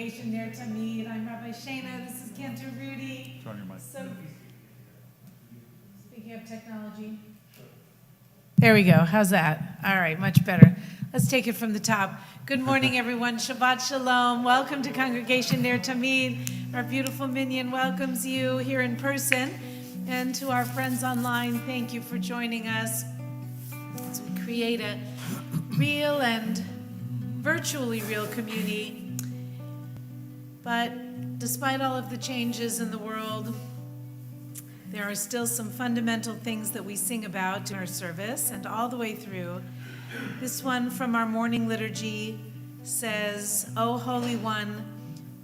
Congregation Ner Tamid. I'm Rabbi Shana. This is Cantor Rudy. Turn your mic. So, speaking of technology. There we go. How's that? All right, much better. Let's take it from the top. Good morning, everyone. Shabbat Shalom. Welcome to Congregation Ner Tamid. Our beautiful minyan welcomes you here in person. And to our friends online, thank you for joining us as we create a real and virtually real community. But despite all of the changes in the world, there are still some fundamental things that we sing about in our service and all the way through. This one from our morning liturgy says, O Holy One,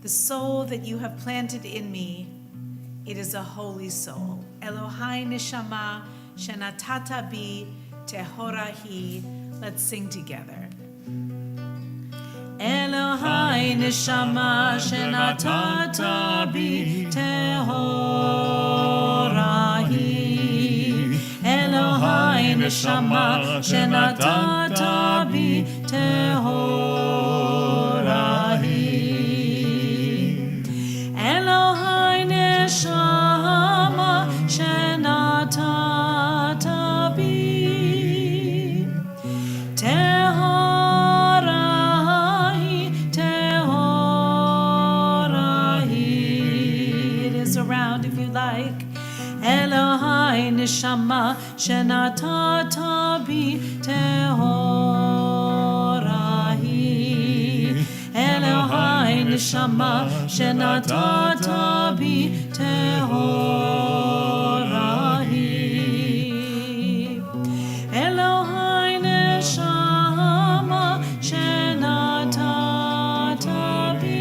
the soul that you have planted in me, it is a holy soul. Elohai neshama shenatata bi tehorahi. Let's sing together. Elohai neshama shenatata bi tehorahi. Elohai neshama shenatata bi tehorahi. Elohai neshama shenatata bi Elohai neshama shenatata bi tehorahi. Elohai neshama shenatata bi tehorahi. Elohai neshama shenatata bi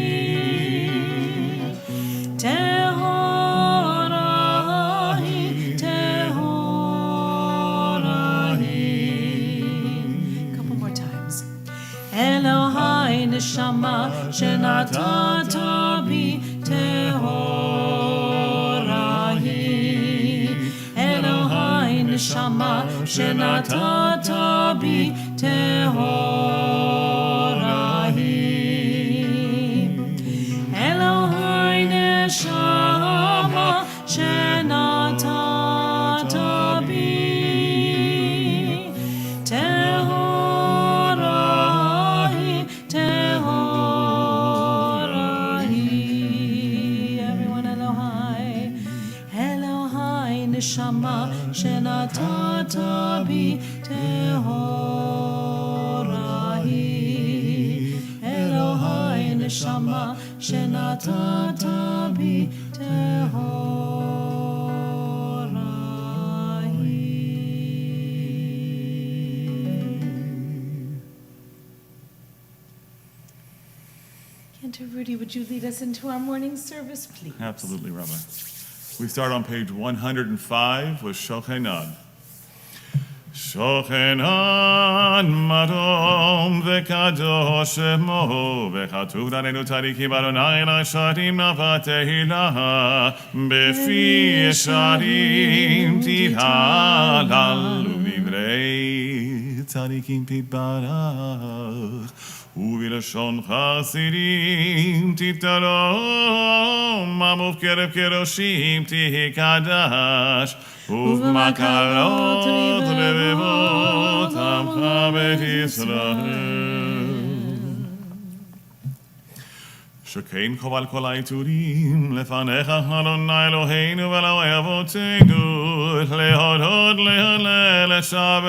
neshama shenatata bi tehorahi. Elohai neshama shenatata bi tehorahi. Elohai neshama shenatata bi neshama shenatata bi tehorahi. Elohai neshama shenatata bi tehorahi. Cantor Rudy, would you lead us into our morning service, please? Absolutely, Rabbi. We start on page 105 with Shochenan. Shochenan marom vekadosh shemo vechatuv danenu tzadikim Adonai l'sharim navatehila befi yesharim tihalalu livrei tzadikim titbarach ובלשון חסידים תתרום, ובקרב קדושים תקדש, ובמקלות רבבות עמך בית ישראל. שכן חובל כל העיטורים לפניך אדוני אלוהינו ואלוהי אבותינו להודות להלל לשבח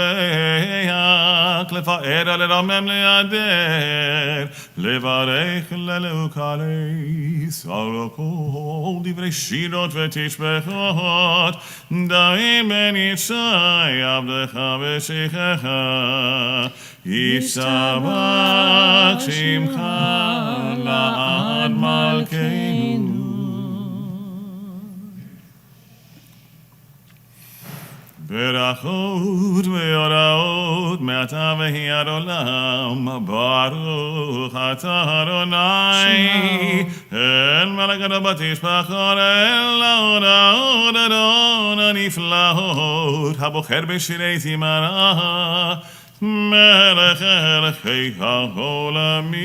לפאר לרומם להדר לברך ללוקליס על כל דברי שירות ותשבחות דעים בן ישי עבדך ושיחך ישתבח שמך לעד מלכנו. ברכות והוראות מעתה והיא עד עולם ברוך אתה אדוני אל מלאכתו בתשבחות אל ההודעות אדון הנפלאות הבוחר בשירי זמרה מלך מלכי העולמים.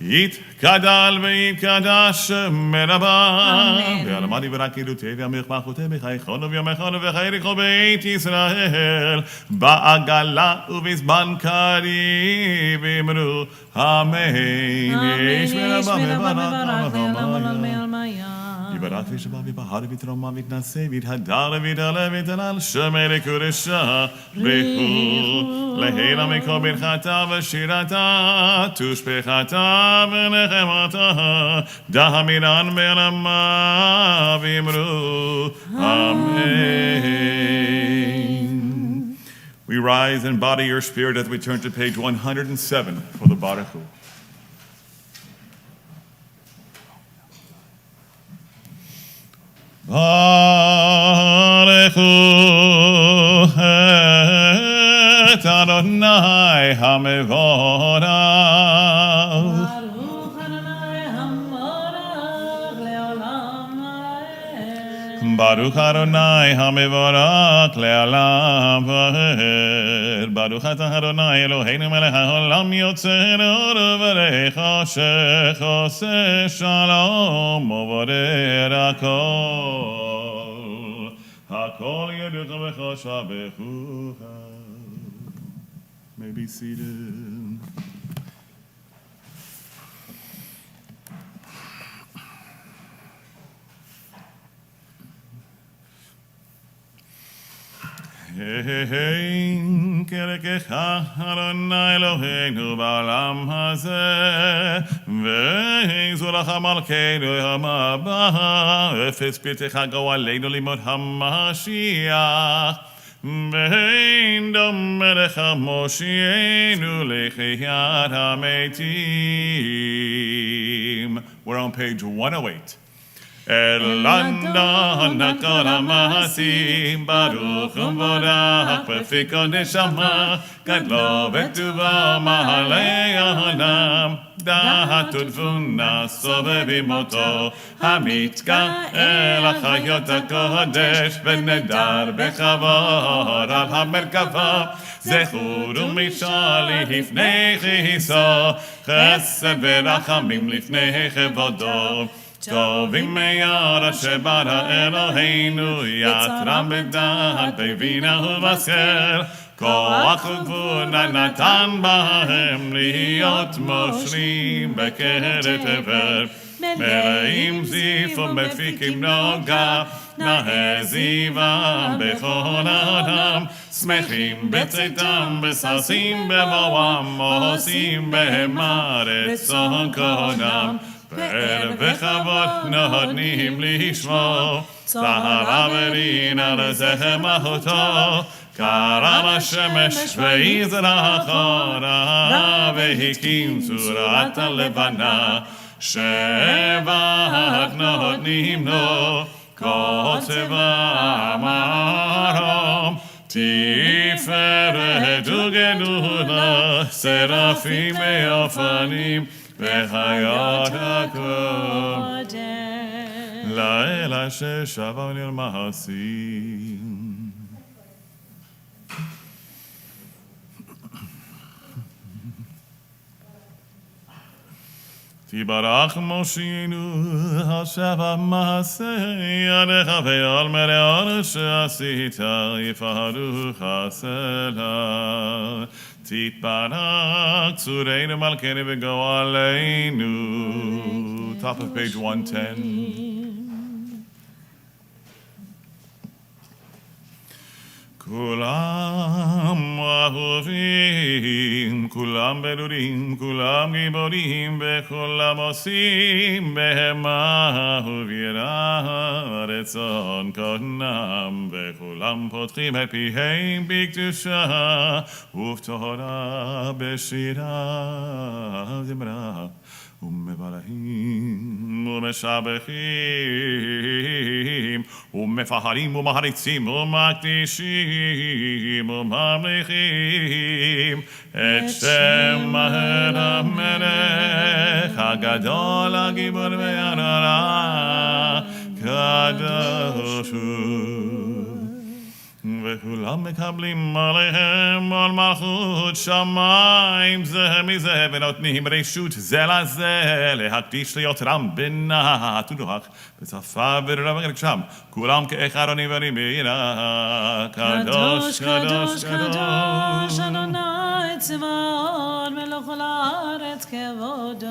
יתגדל ויתקדש מרבה. ועלמדי ורק ידותי וימך מלכותי בחייכון וביומכון ובחייכו בית ישראל. בעגלה ובזמן קריב אמרו אמן. יש מרבה מברך יברך וישבח ויבהר ויתרומם ויתנשא ויתהדר ויתעלה ויתהלל שמי לקודשה ברכו להילה מכל ברכתה ושירתה תושבחתה ונחמתה דהמירן בעלמה ואמרו Amen. We rise and body your spirit as we turn to page 107 for the Baruch Hu. Baruch et Adonai HaMevorach. Baruch Adonai HaMevorach le'olam va'ed. Baruch atah Adonai Eloheinu melech ha'olam yotzer or v'rechashech oseh shalom u'vorer hakol. Hakol yeducha v'chosha b'chucha. May be seated. כרכך אדוני אלוהינו בעולם הזה ויזולך מלכנו יום הבא אפס פתח גואלנו לימוד המשיח ואין דומה לך מושיענו לחיית המתים. We're on page 108. אלנדן כל המעשים ברוך ומבורך בפיקו נשמה גדלו וטובו מעלי העולם דעת ותבונה סובבים אותו המתגאה לחיות הקודש ונדר בכבוד על המרכבה זכור ומשל לפני כיסו חסד ורחמים לפני כבודו טובים מיד אשר ברא אלוהינו יצרם בדעת בבינה ובשכל כוח וגבורה נתן בהם להיות מושלים בקרת עבר מלאים זיף ומפיקים נוגה נהזיבם בכל אדם שמחים בצאתם בששים בבואם עושים בהם רצון קודם בערב וכבוד נותנים לשמו צהרה ורינה לזכר מלכותו קרם השמש ויזרח אורה והקים צורת הלבנה שבח נותנים לו קוצב המרום תפארת וגדולה שרפים ואופנים וחיות הקודש לאל אשר שבה ונלמסים. תברך מושיענו השבה מעשה ידיך ועל מראה שעשית יפארו חסלה תתברך צורנו מלכנו וגואלנו. Top of page 110. כולם אהובים, כולם בדורים, כולם גיבורים, וכולם עושים בהם אהוב יראה רצון קודנם, וכולם פותחים את פיהם בקדושה, ובתורה בשירה זמרה. ומברכים ומשבחים ומפארים ומעריצים ומקדישים וממליכים את שם המלך הגדול הגיבור והנורא קדוש הוא וכולם מקבלים עליהם על מלכות שמיים זה מזה ונותנים רשות זה לזה להקדיש ליותרם בנחת ונוח בשפה ורק שם כולם כאחד אני ביראה קדוש קדוש קדוש אדוני צבאות מלך הארץ כבודו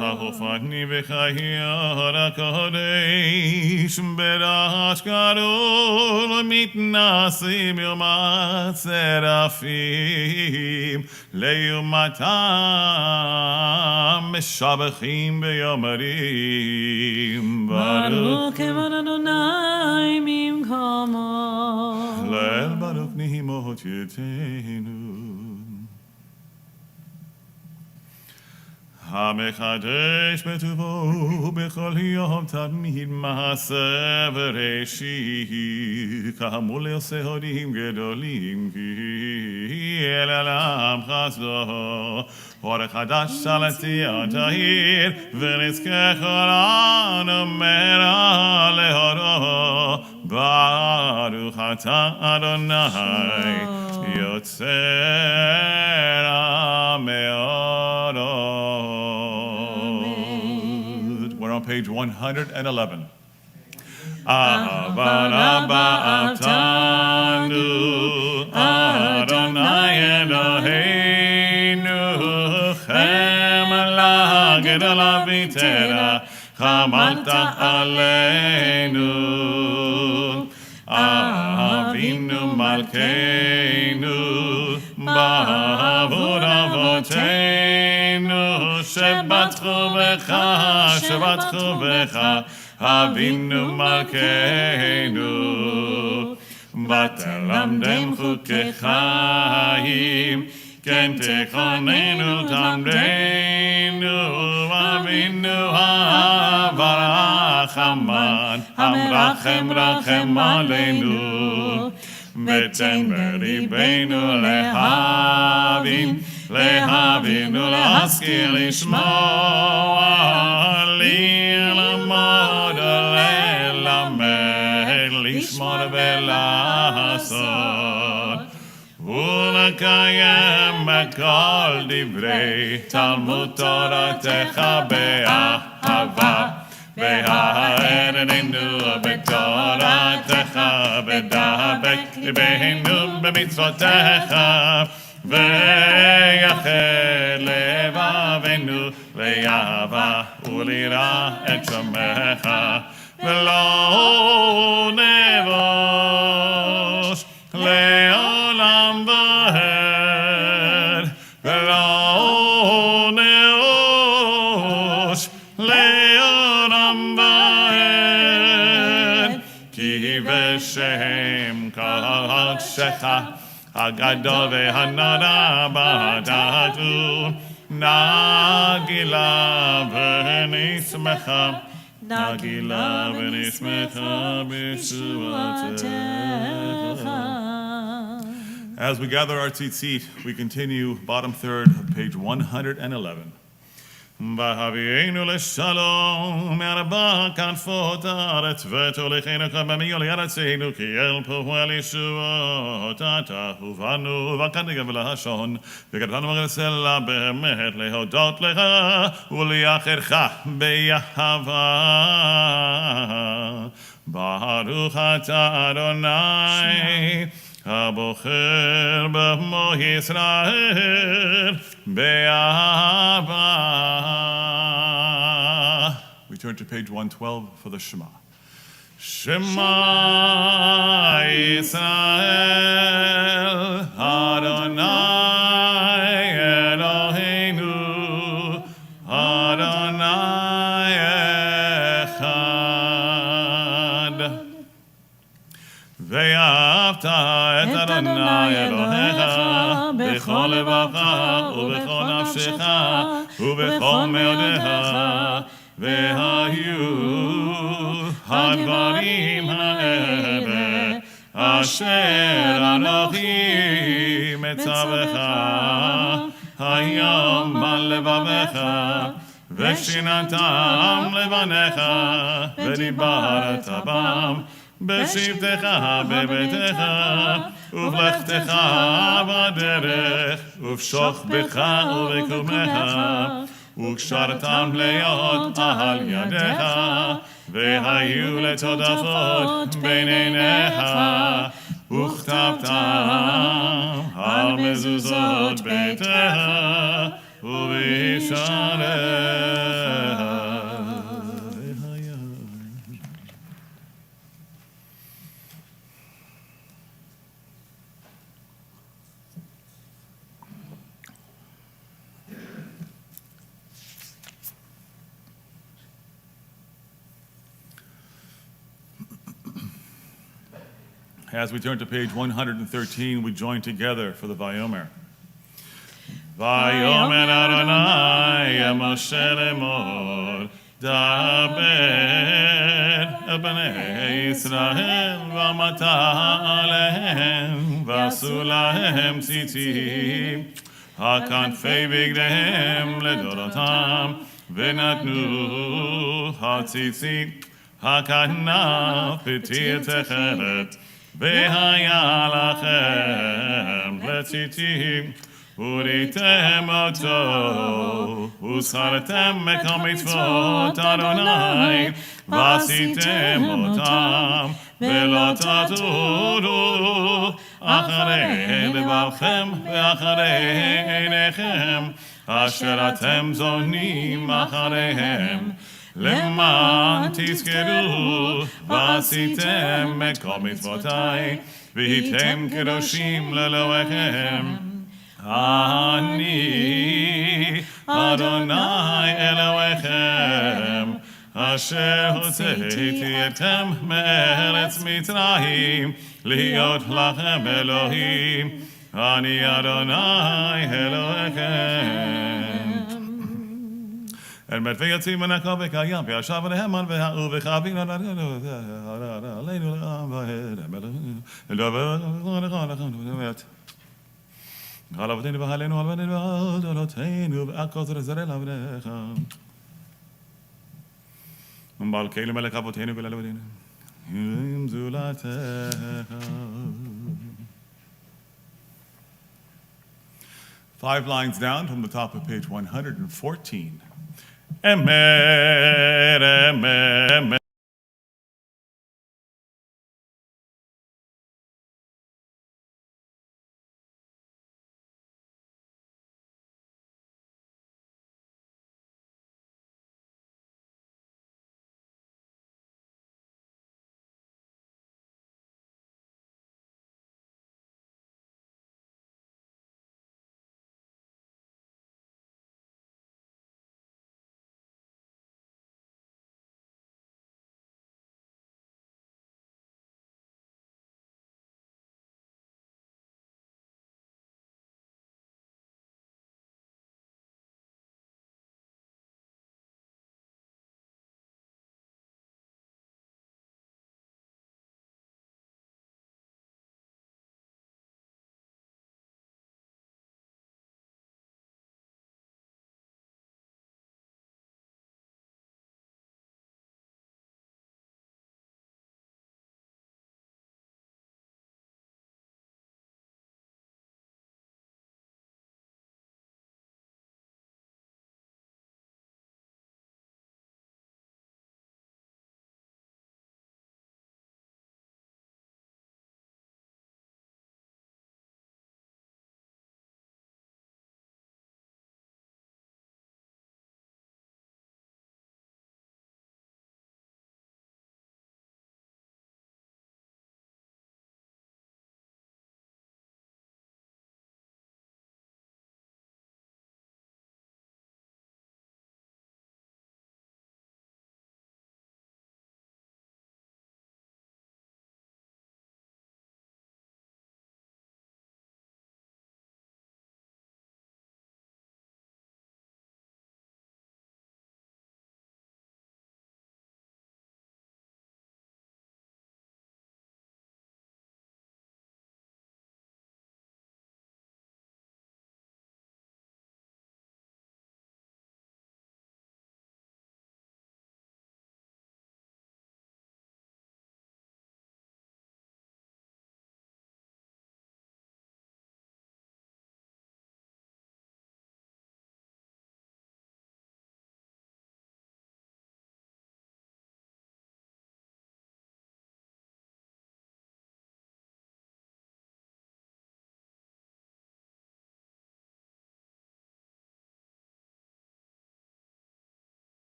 והופעני בחייר הקודש ברעש גדול מתנסים יום הצרפים לעומתם משבחים ביום הרים ברוך כבוד אדוני ממקומו לאל ברוך נהימות יתנו המחדש בטובו בכל יום תמיד מעשה בראשית כאמור לעושה הודים גדולים כי אל עולם חסדו אור חדש שלתי תאיר ונזכה כולנו מהרה לאורו ברוך אתה אדוני יוצר המאורות. We're on page 111. Ahavanu Adonai Eloheinu Chemala Gedala Vitera Chamalta Aleinu Avinu Malkeinu Ba'avur Avoteinu Shebatchu Becha Avinu Malkeinu ותלמדם חוקי חיים כן תכוננו תלמדנו אבינו הרחמן המרחם רחם עלינו ותן בליבנו להבין ולהשכיל לשמוע ללמוד ללמד לשמור ולעשות ולקיים בכל דברי תלמוד תורתך באהבה והארנו בתורתך ודבק ליבנו במצוותיך ויחד לבבנו לאהבה וליראה את שמך ולא נבוש לעולם ועד ולא נבוש לעולם ועד כי בשם קודשך הגדול והנורא בתחתון נגילה ונשמחה נגילה ונשמחה בשבועתך. As we gather our tzitzit, we continue bottom third of page 111. והביאנו לשלום מארבע כנפות הארץ ותוליכנו כבמי לארצנו כי אל פועל ישועות אתה ובנו וכנגב לשון וכתבנו מגרסלה באמת להודות לך ולאחרך באהבה ברוך אתה אדוני הבוחר במו ישראל באהבה. We turn to page 112 for the Shema. Shema Yisrael Adonai Eloheinu Adonai Echad ואהבת את אדוני אלוהיך בכל לבבך ובכל נפשך ובכל מאודיך והיו הדברים האלה אשר אנוכי מצווך היום על לבבך ושיננתם לבניך ודיברת בם בשבתך בביתך, ובלכתך בדרך, ובשוכבך ובקומך, וקשרתם להיות על ידיך, והיו לטוטפות בין עיניך, וכתבתם על מזוזות ביתך ובשעריך. As we turn to page 113, we join together for the Vayomer. Vayomer Adonai Moshe lemor, daber el bnei Yisrael v'amata alehem, v'asu lahem tzitzim, hakanfei bigdehem ledorotam, v'natnu hatzitzim, hakanaf v'tir techeret, והיה לכם לציצים, וראיתם אותו, וזכרתם מקום מצוות אדוני, ועשיתם אותם, ולא תטורו אחרי לבבכם ואחרי עיניכם, אשר אתם זונים אחריהם. למען תזכרו ועשיתם את כל מצוותיי והייתם קדושים לאלוהיכם. אני אדוני אלוהיכם אשר הוצאתי אתכם מארץ מצרים להיות לכם אלוהים. אני אדוני אלוהיכם. אלמד ויציב ונקה וקיים וישב ונאמן והאו וחבין עלינו לעם ועד על אבותינו ועלינו על בנינו ועל דורותינו ועל כל זרע לעבדיך ומלכנו מלך אבותינו ולאלוהינו עם זולתך. Five lines down from the top of page 114. Emer, emer, emer.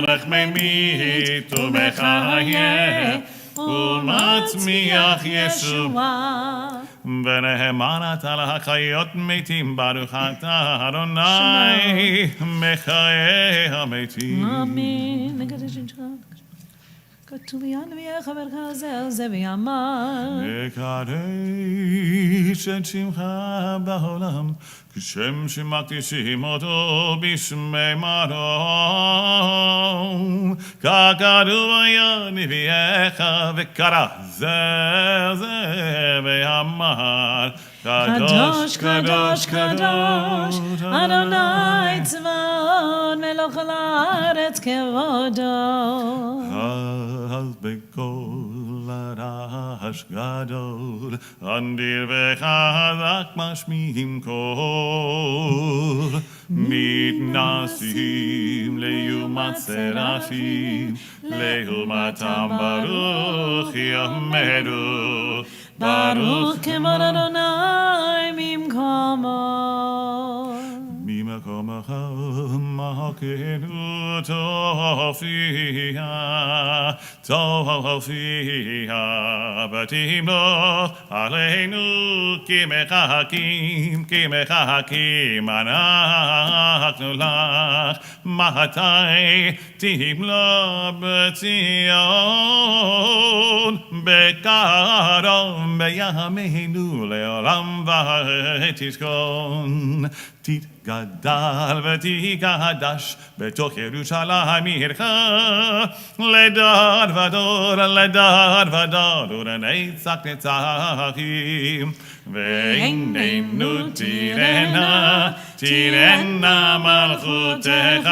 מלך ממית ומחיה ומצמיח ישועה ונאמן אתה להחיות מתים ברוך אתה אדוני מחיי המתים אמן. כתוב ינביאך ברכזהו זה ויאמר וקדש את שמך בעולם כשם שמקדישים אותו בשמי מרום ככתוב היה נביאך וקרא זה ויאמר קדוש קדוש קדוש אדוני צבאות מלך הארץ כבודו אז בקול הרעש גדול אנדיר וחזק משמיעים קול מתנסים לעומת שרפים לעומתם ברוך יאמרו ברוך כבוד אדוני ממקומו ממקומך מחכנו תופיע ותמלוך עלינו כי מחכים אנחנו לך מתי תמלוך בציון בקרוב בימינו לעולם ותשכון תתגדל ותקדש בתוך ירושלים עירך לדור ודור ולנצח נצחים ועינינו תראנה מלכותך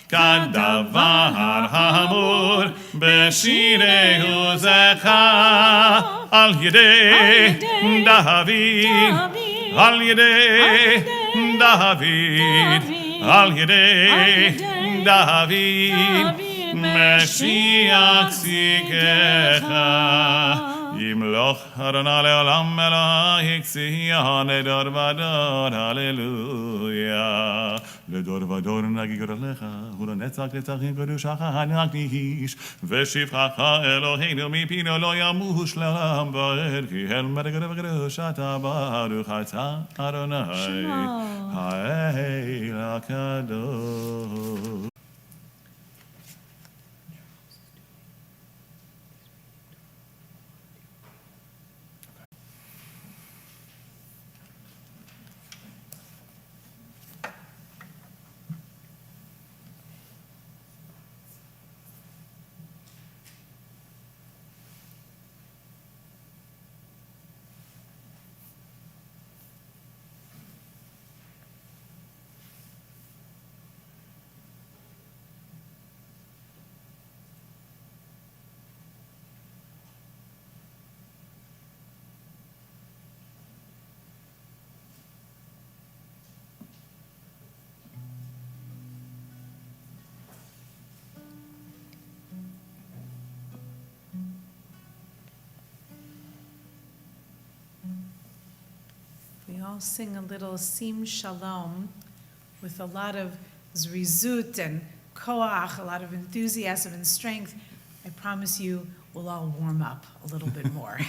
כדבר המור בשירי עוזך על ידי דוד על ידי דוד על ידי דוד משיח צדקך ימלוך אדוני לעולם אלוהיך ציון לדור ודור הללויה לדור ודור נגיד לך ולנצח נצחים קדושך נקדיש ושבחך אלוהינו מפינו לא ימוש לעולם ועד כי אל מלך וקדוש אתה ברוך אתה אדוני האל הקדוש. We all sing a little Sim Shalom with a lot of zrizut and koach, a lot of enthusiasm and strength. I promise you we'll all warm up a little bit more.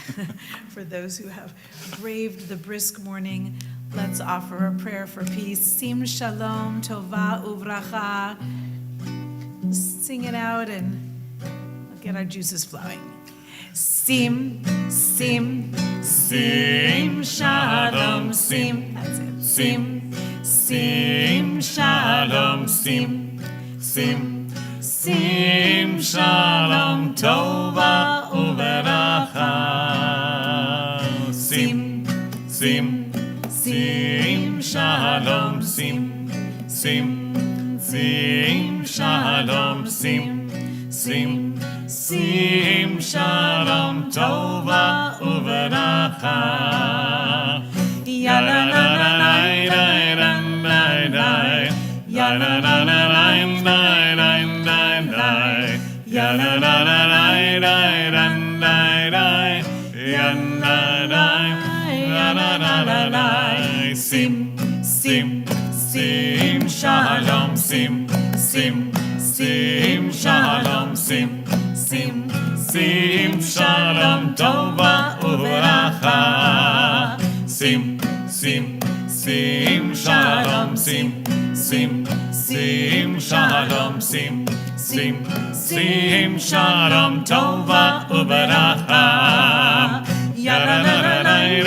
For those who have braved the brisk morning, let's offer a prayer for peace. Sim Shalom, Tova Uvracha. Sing it out and get our juices flowing. Sim, sim, sim, shalom, sim. That's it. Sim, sim, shalom, sim, sim, sim, shalom, tova uveracha. Sim, sim, sim, shalom, sim, sim, sim, shalom, sim, sim. Sim shalom tova uveracha. Ya na na na na na na na. Ya na na na na na na na. Ya na na na na na na na. Ya na na na. Sim sim sim shalom sim sim. sim shalom, sim shalom tova uveracha. Sim shalom, sim shalom, sim shalom tova uveracha. Yananai,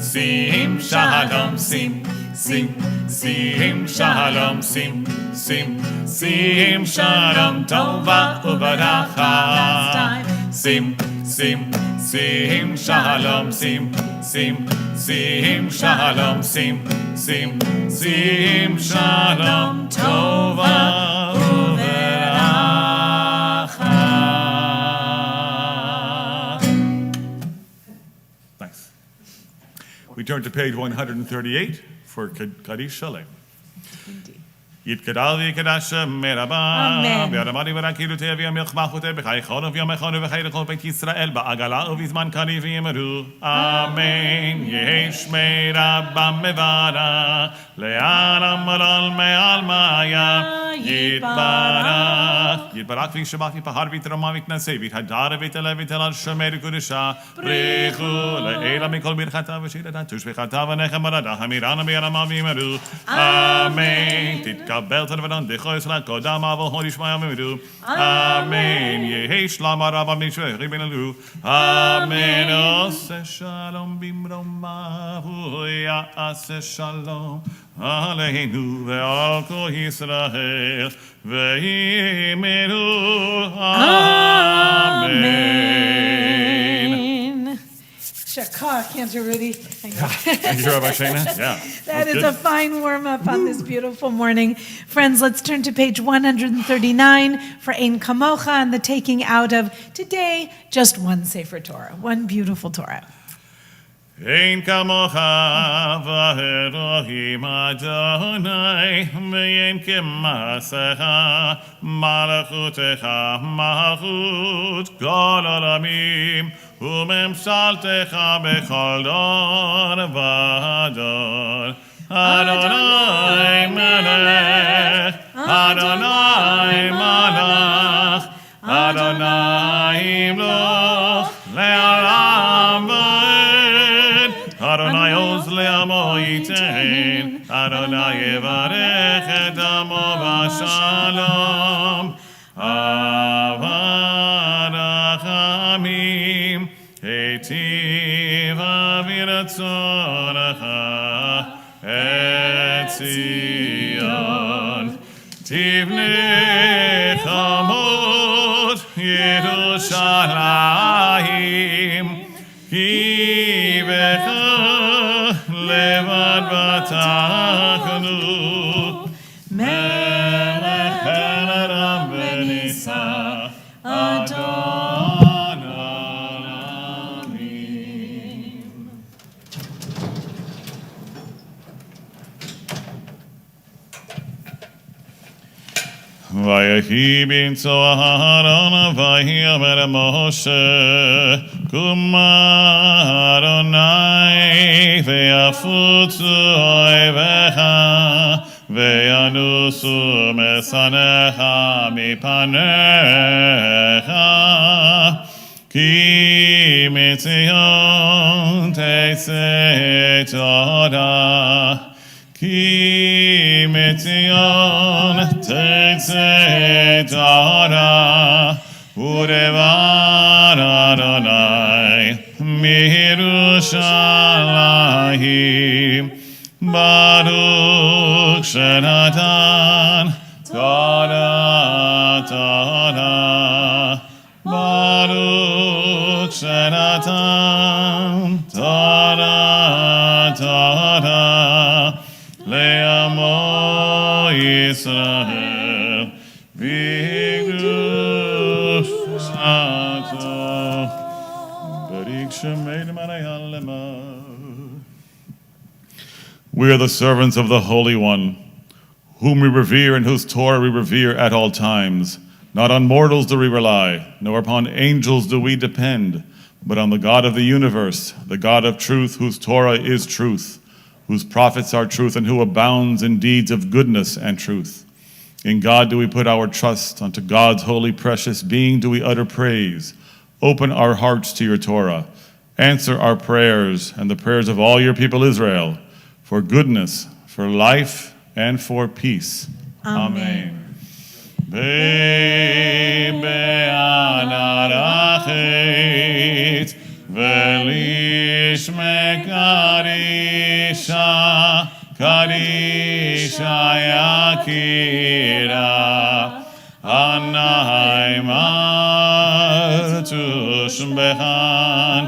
sim shalom, sim shalom, sim shalom tova uveracha. Sim shalom, sim shalom, sim shalom tova uveracha. Nice. We turn to page 138 for Kaddish Shalem. יתגדל ויקדש מרבה, והרמדי ורקילותי וימלך מלכותי בחיי חורף יומכנו וחיי לכל בית ישראל בעגלה ובזמן קריב ויאמרו אמן. יהי שמי רבה מברך לאן אמרל מעל מאיה יתברך וישבח יפהר ויתרומם ויתנשא ויתהדר ויתעלה ויתהלל שמי לקודשה ברכו לעילה מכל ברכתה ושירתה תושבחתה ונחמרתה המירנה בירמה ויאמרו אמן. תתקבל תדבדן דכו ישראל קודם אבל הוד ישמע ויאמרו אמן. יהי שלום רב משפחי בנלו אמן. עושה שלום במרומיו יעשה שלום עלינו ועל כל ישראל ויאמרו אמן. Shakar, can't you, Rudy? Thank you, Rabbi Shana. Yeah. That is a fine warm-up on this beautiful morning. Friends, let's turn to page 139 for Ein Kamocha and the taking out of, today, just one Sefer Torah, one beautiful Torah. Ein kamocha v'Elohim Adonai v'yein k'masecha malachutecha malchut kol olamim u'memshaltecha b'chol dor v'dor. Adonai melech, Adonai malach, Adonai imloch le'olam v'ed. Adonai oz le'amo yitein, Adonai yevarech et amo v'shalom. Avarachamim heitiva v'ratzonecha et Zion. Tivnei chamot Yerushalayim ki becha levad batachnu melech el v'nisa Adon olamim. Vayehi binso Aharon vayomer Moshe Kuma Adonai ve'afutzu oivecha ve'yanusu mesanecha mipanecha ki mitzion teisei Torah. Ki mitzion teisei Torah urevar Adonai miYerushalayim. Baruch shenatan Torah Torah. Baruch shenatan Torah Torah le'amo Yisrael v'kdushato barik shemei l'manei ha'lema. We are the servants of the Holy One, whom we revere and whose Torah we revere at all times. Not on mortals do we rely, nor upon angels do we depend, but on the God of the universe, the God of truth, whose Torah is truth, whose prophets are truth, and who abounds in deeds of goodness and truth. In God do we put our trust, unto God's holy precious being do we utter praise. Open our hearts to your Torah. Answer our prayers and the prayers of all your people Israel, for goodness, for life, and for peace. Amen. Be'anarachet v'lishme karisha yakira anaymar tushbehan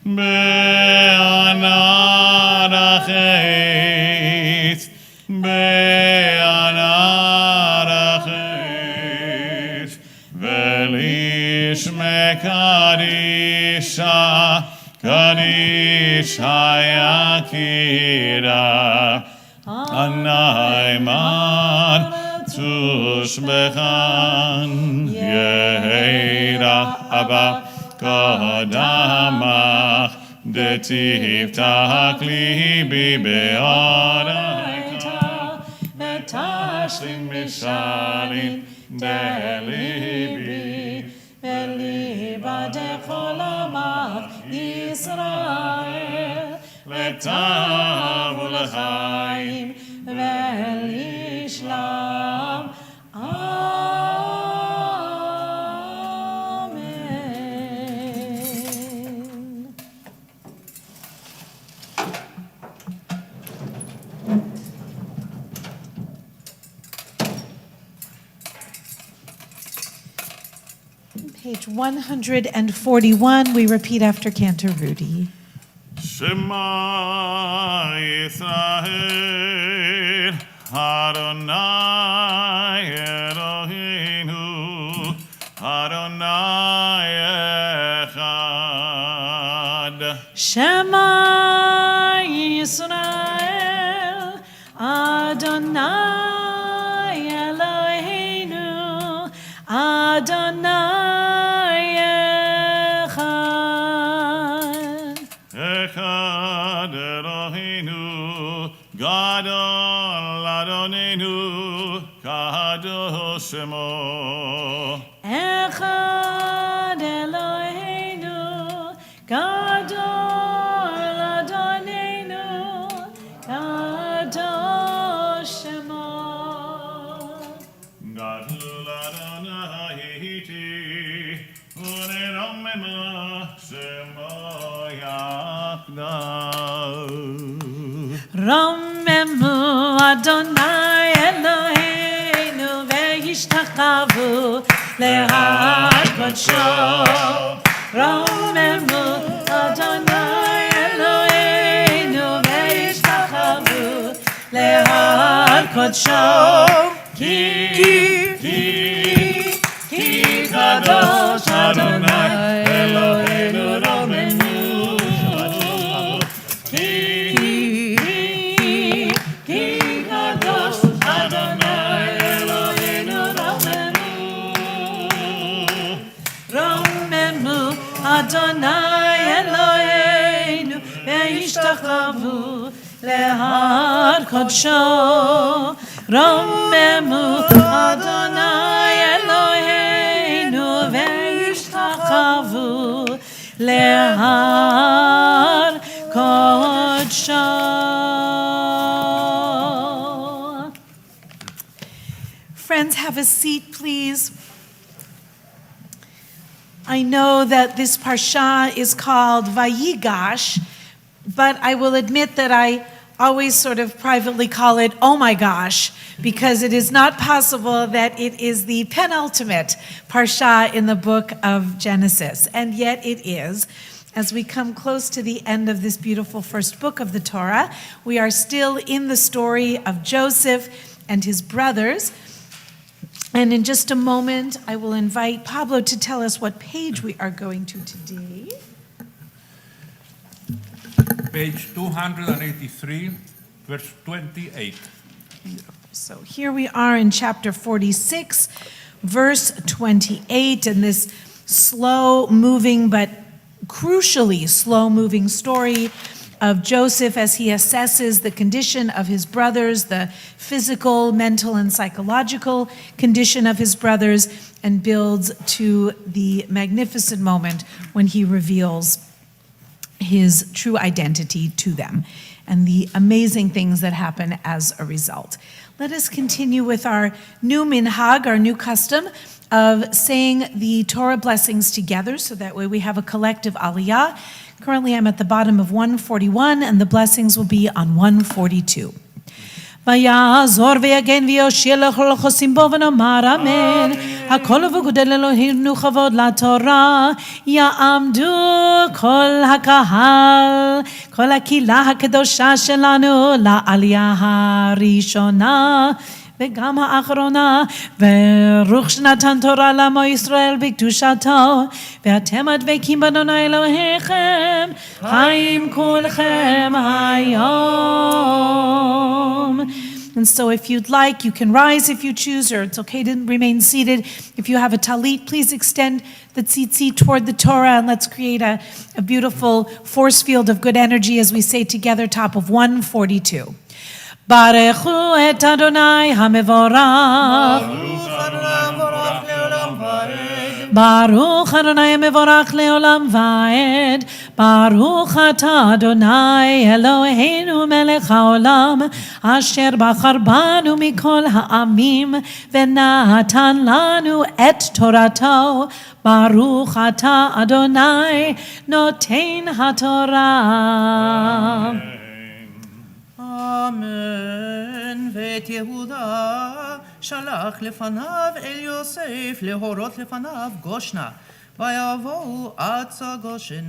be'anarachet v'lishme karisha yakira anayman tushbechan yeira abba kodamach detivtach libi be'oraita metashlim mishalim delibi beliba decholamach Yisrael letav u'lechaim ve'lishlam. Amen. Page 141, we repeat after Cantor Rudy. Shema Yisrael, Adonai Eloheinu, Adonai Echad. Shema Yisrael, Adonai Eloheinu, Adonai Echad Eloheinu, Gadol Adonenu, Kadosh Shemo. Echad Eloheinu, Gadol Adonenu, Kadosh Shemo. Gadol Adonai Iti, Uneromema Shemo Yachdav. Romemu Adonai Eloheinu ve'yishtakavu lehar kodsho. Romemu Adonai Eloheinu ve'yishtakavu lehar kodsho. Ki kadosh Adonai Eloheinu romemu. Adonai Eloheinu ve'yishtakavu lehar kodsho. Romemu Adonai Eloheinu ve'yishtakavu lehar kodsho. Friends, have a seat, please. I know that this parsha is called Vayigash, but I will admit that I always sort of privately call it oh my gosh, because it is not possible that it is the penultimate parsha in the book of Genesis, and yet it is. As we come close to the end of this beautiful first book of the Torah, we are still in the story of Joseph and his brothers. And in just a moment, I will invite Pablo to tell us what page we are going to today. Page 283, verse 28. So here we are in chapter 46, verse 28, and this slow-moving but crucially slow-moving story of Joseph as he assesses the condition of his brothers, the physical, mental, and psychological condition of his brothers, and builds to the magnificent moment when he reveals his true identity to them and the amazing things that happen as a result. Let us continue with our new minhag, our new custom of saying the Torah blessings together, so that way we have a collective aliyah. Currently, I'm at the bottom of 141, and the blessings will be on 142. ויעזור ויגן ויושיע לכל החוסים בו ונאמר אמן. הכל וגודל אלוהינו כבוד לתורה. יעמדו כל הקהל, כל הקהילה הקדושה שלנו לעלייה הראשונה. וגם האחרונה, ברוך שנתן תורה לעמו ישראל בקדושתו, ואתם הדבקים באדוני אלוהיכם, חיים כולכם היום. And so if you'd like, you can rise if you choose, or it's okay to remain seated. If you have a talit, please extend the tzitzit toward the Torah, and let's create a beautiful force field of good energy as we say together, top of 142. ברכו את אדוני המבורך. ברוך אדוני המבורך לעולם ועד. ברוך אתה אדוני אלוהינו מלך העולם, אשר בחר בנו מכל העמים ונתן לנו את תורתו. ברוך אתה אדוני נותן התורה. אמן. ואת יהודה שלח לפניו אל יוסף להורות לפניו גושנה, ויבואו ארצה גושן.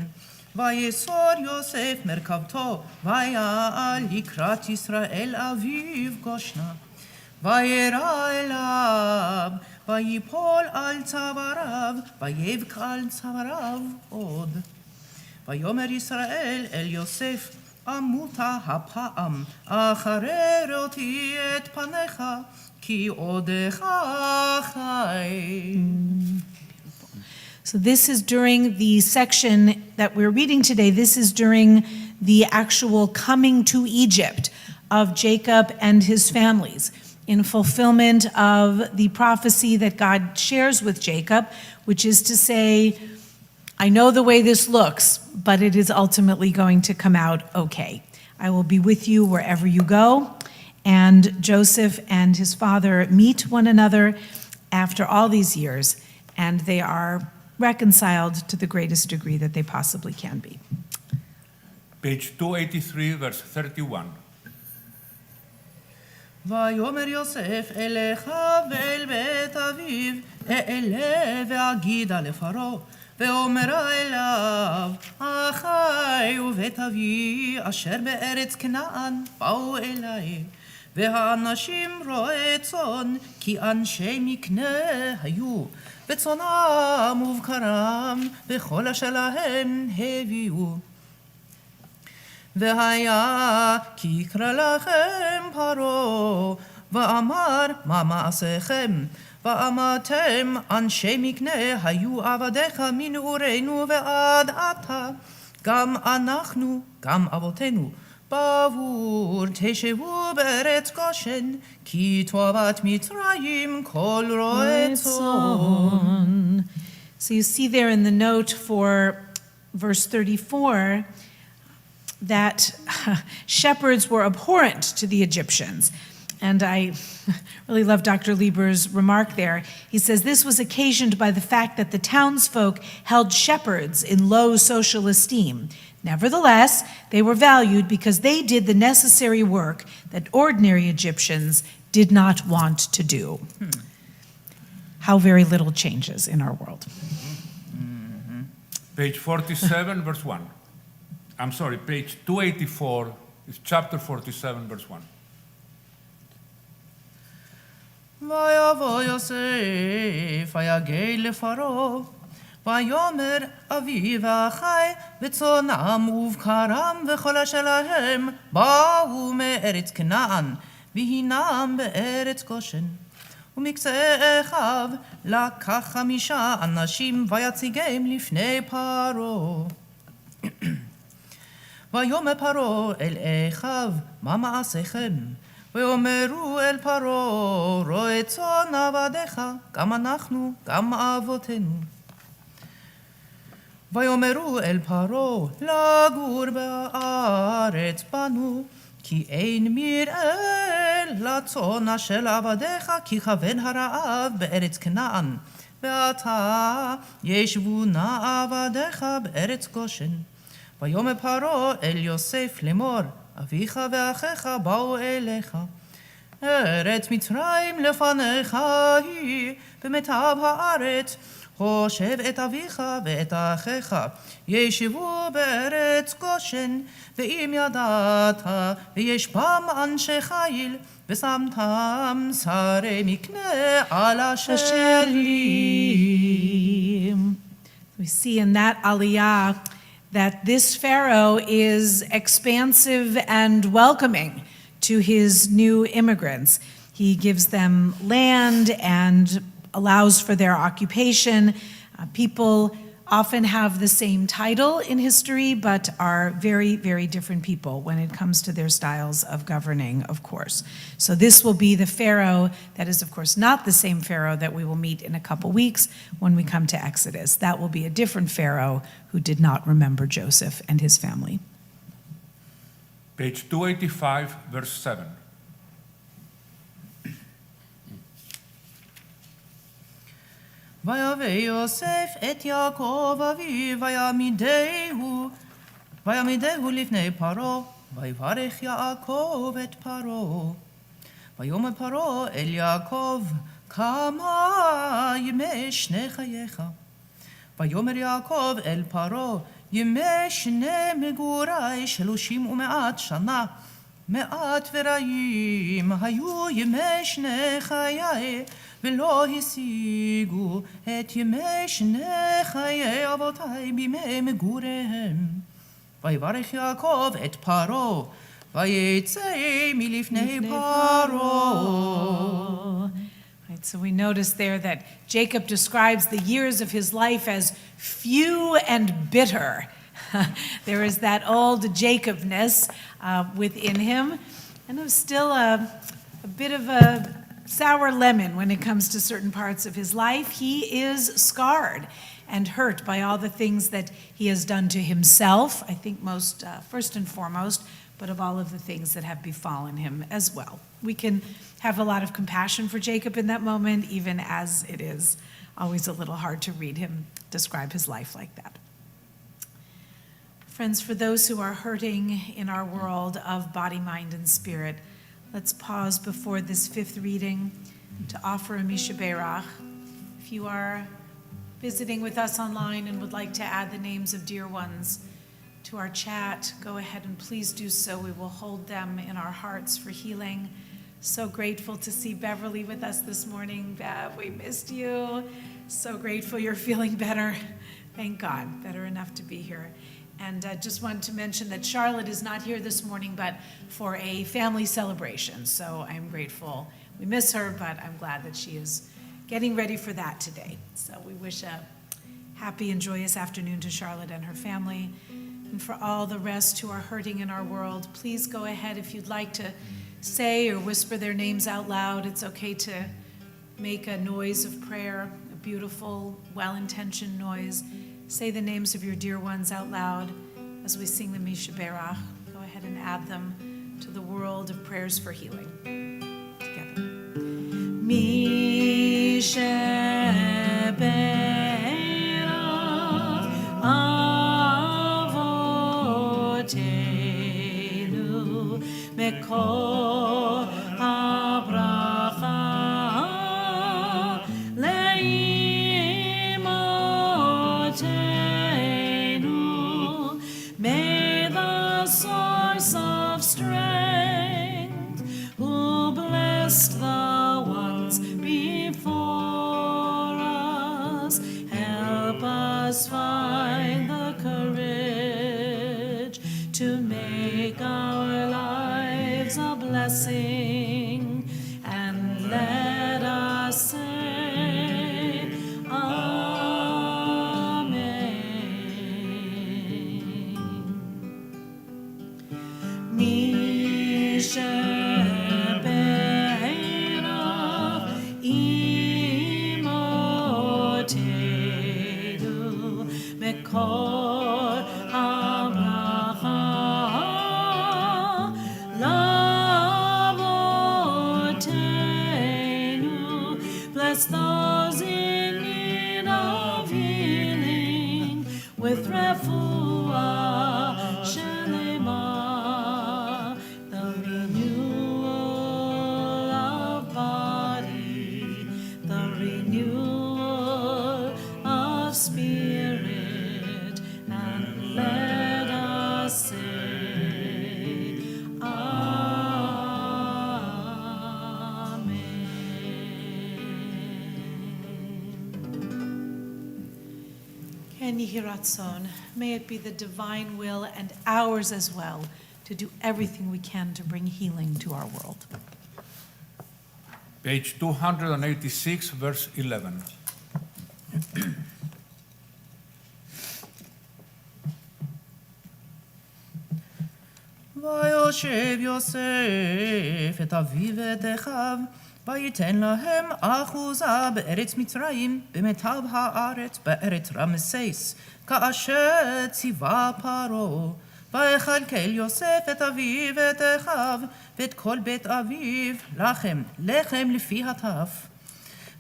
ויסור יוסף מרכבתו, ויעל לקראת ישראל אביו גושנה. וירא אליו, ויפול על צוואריו, ויבך על צוואריו עוד. ויאמר ישראל אל יוסף, עמותה הפעם, אחרר אותי את פניך, כי עודך חי. So this is during the section that we're reading today. This is during the actual coming to Egypt of Jacob and his families, in fulfillment of the prophecy that God shares with Jacob, which is to say, I know the way this looks, but it is ultimately going to come out okay. I will be with you wherever you go. And Joseph and his father meet one another after all these years, and they are reconciled to the greatest degree that they possibly can be. Page 283, verse 31. ויאמר יוסף אל אחיו ואל בית אביו, אעלה ואגידה לפרעה, ואומרה אליו, אחי ובית אבי אשר בארץ כנען באו אלי, והאנשים רועי צאן, כי אנשי מקנה היו, וצאנם ובקרם וכל אשר להם הביאו. והיה כי יקרא לכם פרעה, ואמר מה מעשיכם, ואמרתם אנשי מקנה היו עבדיך מנעורינו ועד עתה, גם אנחנו גם אבותינו בעבור תשבו בארץ גושן, כי תועבת מצרים כל רועי צאן. So you see there in the note for verse 34 that shepherds were abhorrent to the Egyptians. And I really love Dr. Lieber's remark there. He says this was occasioned by the fact that the townsfolk held shepherds in low social esteem. Nevertheless, they were valued because they did the necessary work that ordinary Egyptians did not want to do. How very little changes in our world. Page 47, verse 1. I'm sorry, page 284, is chapter 47, verse 1. ויבוא יוסף ויגל לפרעה, ויאמר אבי ואחי וצאנם ובקרם וכל אשר להם באו מארץ כנען, והינם בארץ גושן. ומקצה אחיו לקח 5 אנשים ויציגם לפני פרעה. ויאמר פרעה אל אחיו, מה מעשיכם? ויאמרו אל פרעה, רועה צאן עבדיך, גם אנחנו, גם אבותינו. ויאמרו אל פרעה, לגור בארץ בנו, כי אין מרעה לצאן של עבדיך, כי כבד הרעב בארץ כנען. ועתה ישבו נא עבדיך בארץ גושן. ויאמר פרעה אל יוסף לאמור, אביך ואחיך באו אליך. ארץ מצרים לפניך היא, במיטב הארץ. הושב את אביך ואת אחיך, ישבו בארץ גושן, ואם ידעת, ויש בם אנשי חיל, ושמתם שרי מקנה על השלים. We see in that aliyah that this Pharaoh is expansive and welcoming to his new immigrants. He gives them land and allows for their occupation. People often have the same title in history, but are very, very different people when it comes to their styles of governing, of course. So this will be the Pharaoh that is, of course, not the same Pharaoh that we will meet in a couple weeks when we come to Exodus. That will be a different Pharaoh who did not remember Joseph and his family. Page 285, verse 7. ויבא יוסף את יעקב אביו ויעמידהו לפני פרעה, ויברך יעקב את פרעה. ויאמר פרעה אל יעקב, כמה ימי שני חייך? ויאמר יעקב אל פרעה, ימי שני מגורי 30 שנה, 100 ורעים היו ימי שני חיי, ולא השיגו את ימי שני חיי אבותי בימי מגוריהם. ויברך יעקב את פרעה, ויצא מלפני פרעה. Right, so we notice there that Jacob describes the years of his life as few and bitter. There is that old Jacobness within him, and there's still a bit of a sour lemon when it comes to certain parts of his life. He is scarred and hurt by all the things that he has done to himself, I think most, first and foremost, but of all of the things that have befallen him as well. We can have a lot of compassion for Jacob in that moment, even as it is always a little hard to read him describe his life like that. Friends, for those who are hurting in our world of body, mind, and spirit, let's pause before this 5th reading to offer a Misha Berach. If you are visiting with us online and would like to add the names of dear ones to our chat, go ahead and please do so. We will hold them in our hearts for healing. So grateful to see Beverly with us this morning. Bev, we missed you. So grateful you're feeling better. Thank God, better enough to be here. And just wanted to mention that Charlotte is not here this morning, but for a family celebration. So I'm grateful. We miss her, but I'm glad that she is getting ready for that today. So we wish a happy and joyous afternoon to Charlotte and her family. And for all the rest who are hurting in our world, please go ahead if you'd like to say or whisper their names out loud. It's okay to make a noise of prayer, a beautiful, well-intentioned noise. Say the names of your dear ones out loud as we sing the Misha Berach. Go ahead and add them to the world of prayers for healing. Together. Misha Berach Avotenu Mekol HaBracha May the source of strength, who blessed the ones before us, help us find the courage to make our lives a blessing. with refuah shelema, the renewal of body, the renewal of spirit, and let us say, Ken Yehi Ratzon, may it be the divine will and ours as well to do everything we can to bring healing to our world. Page 286, verse 11. ויושב יוסף את אביו ואת אחיו, ויתן להם אחוזה בארץ מצרים, במיטב הארץ, בארץ רמסס, כאשר ציווה פרעה. ויכלכל יוסף את אביו ואת אחיו, ואת כל בית אביו, לחם לפי הטף.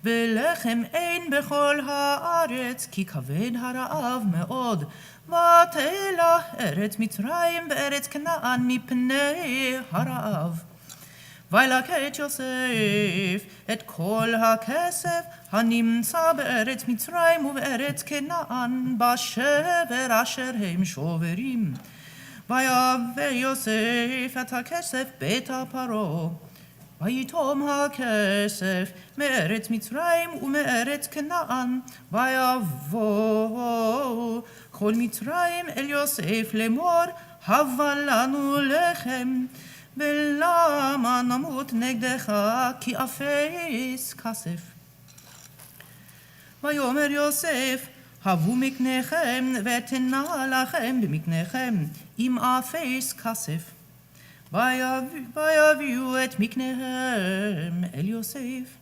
ולחם אין בכל הארץ, כי כבד הרעב מאוד. ותלה ארץ מצרים וארץ כנען מפני הרעב. וילקט יוסף את כל הכסף הנמצא בארץ מצרים ובארץ כנען בשבר אשר הם שוברים. ויבא יוסף את הכסף בית פרעה. ויתום הכסף מארץ מצרים ומארץ כנען. ויבוא כל מצרים אל יוסף לאמור, הבה לנו לחם. ולמה נמות נגדך כי אפס כסף. ויאמר יוסף, הבו מקניכם ותנה לכם במקניכם עם אפס כסף. ויביאו את מקניהם אל יוסף,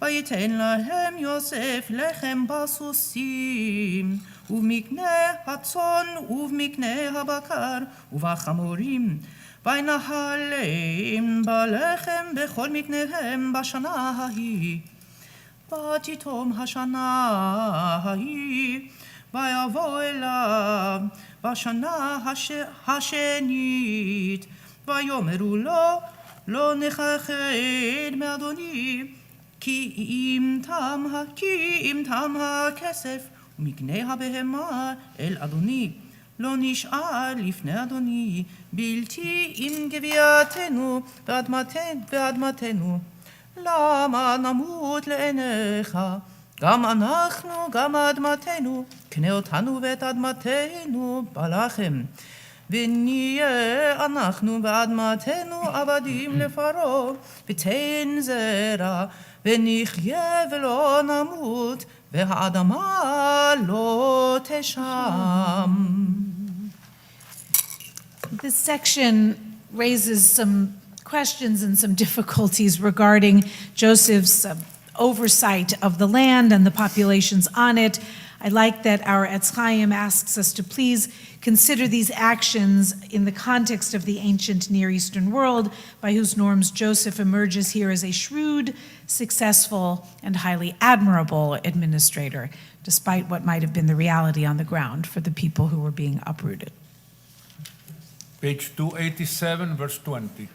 ויתן להם יוסף לחם בסוסים, ובמקנה הצאן ובמקנה הבקר ובחמורים. וינהלם בלחם בכל מקניהם בשנה ההיא. ותתום השנה ההיא, ויבוא אליו בשנה השנית, ויאמרו לו, לא נכחד מאדוני, כי אם תם הכסף ומקנה הבהמה אל אדוני. לא נשאר לפני אדוני, בלתי עם גוויתנו ואדמתנו. למה נמות לעיניך? גם אנחנו, גם אדמתנו, קנה אותנו ואת אדמתנו בלחם. ונהיה אנחנו ואדמתנו עבדים לפרעה, ותן זרע, ונחיה ולא נמות, והאדמה לא תשם. This section raises some questions and some difficulties regarding Joseph's oversight of the land and the populations on it. I like that our Etz Chaim asks us to please consider these actions in the context of the ancient Near Eastern world, by whose norms Joseph emerges here as a shrewd, successful, and highly admirable administrator, despite what might have been the reality on the ground for the people who were being uprooted. Page 287, verse 20.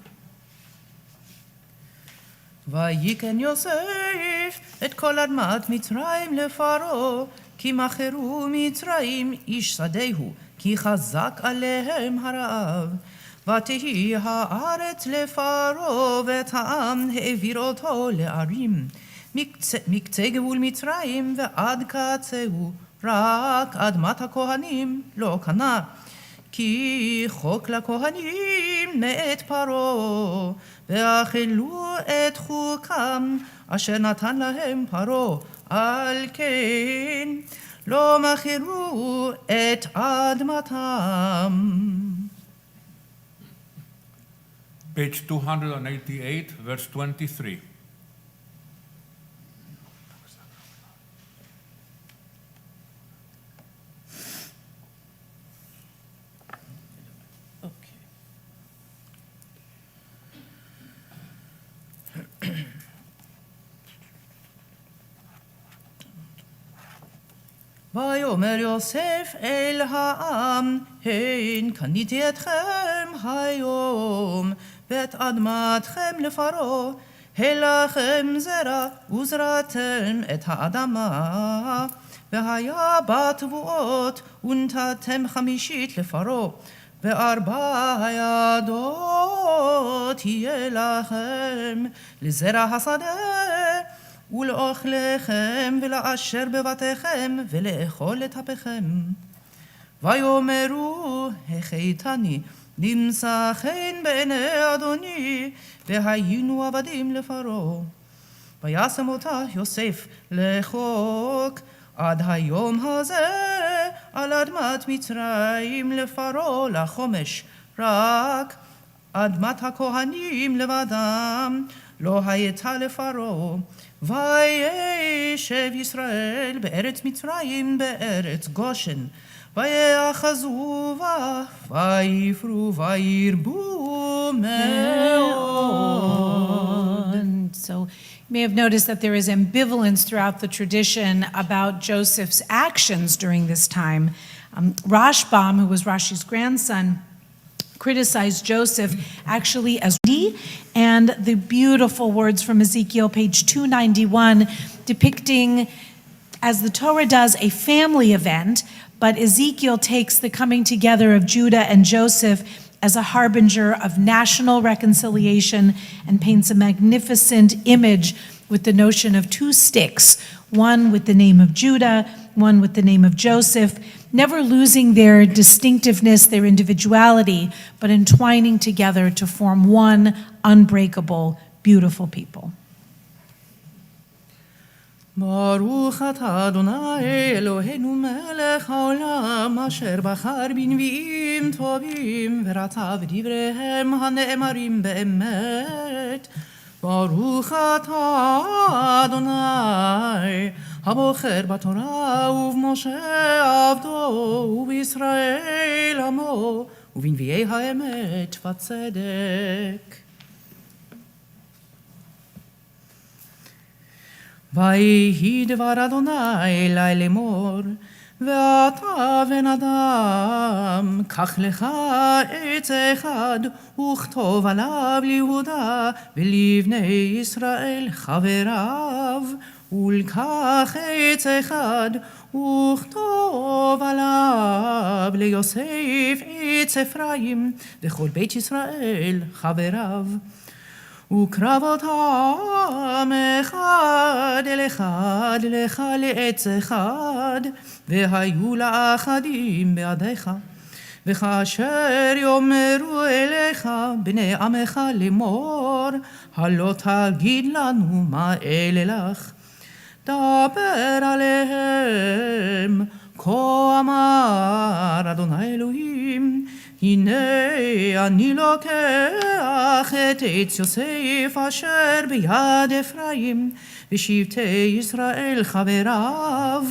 ויקן יוסף את כל אדמת מצרים לפרעה, כי מכרו מצרים איש שדהו, כי חזק עליהם הרעב. ותהי הארץ לפרעה, ואת העם העביר אותו לערים. מקצה גבול מצרים ועד קצהו, רק אדמת הכהנים לא קנה. כי חוק לכהנים מאת פרעה, ואכלו את חוקם אשר נתן להם פרעה. על כן לא מכרו את אדמתם. Page 288, verse 23. ויאמר יוסף אל העם, הן קניתי אתכם היום, ואת אדמתכם לפרעה, הלכם זרע וזרעתם את האדמה, והיה בתבואות ונתתם חמישית לפרעה, וארבע ידות יהיה לכם לזרע השדה, ולאוכלכם ולאשר בבתיכם ולאכול את אפיכם. ויאמרו החייתני נמצא חן בעיני אדוני, והיינו עבדים לפרעה. וישם אותה יוסף לחוק עד היום הזה על אדמת מצרים לפרעה לחומש, רק אדמת הכהנים לבדם לא הייתה לפרעה. וישב ישראל בארץ מצרים בארץ גושן, ויאחזו בה ויפרו וירבו מאוד. So you may have noticed that there is ambivalence throughout the tradition about Joseph's actions during this time. Rashbam, who was Rashi's grandson, criticized Joseph actually as greedy, and the beautiful words from Ezekiel, page 291, depicting, as the Torah does, a family event, but Ezekiel takes the coming together of Judah and Joseph as a harbinger of national reconciliation and paints a magnificent image with the notion of two sticks, one with the name of Judah, one with the name of Joseph, never losing their distinctiveness, their individuality, but entwining together to form one unbreakable, beautiful people. ברוך אתה אדוני אלוהינו מלך העולם, אשר בחר בנביאים טובים ורצה בדבריהם הנאמרים באמת. ברוך אתה אדוני הבוחר בתורה ובמשה עבדו ובישראל עמו ובנביאי האמת והצדק. ויהי דבר אדוני אלי לאמור, ואתה בן אדם, קח לך עץ אחד, וכתוב עליו ליהודה ולבני ישראל חבריו, ולקח עץ אחד, וכתוב עליו ליוסף עץ אפרים, וכל בית ישראל חבריו. וקרבותם אחד אל אחד לך לעץ אחד, והיו לאחדים בידיך. וכאשר יאמרו אליך בני עמך לאמור, הלא תגיד לנו מה אלה לך, דבר עליהם, כה אמר אדוני אלוהים, הנה אני לוקח את עץ יוסף אשר ביד אפרים ושבטי ישראל חבריו,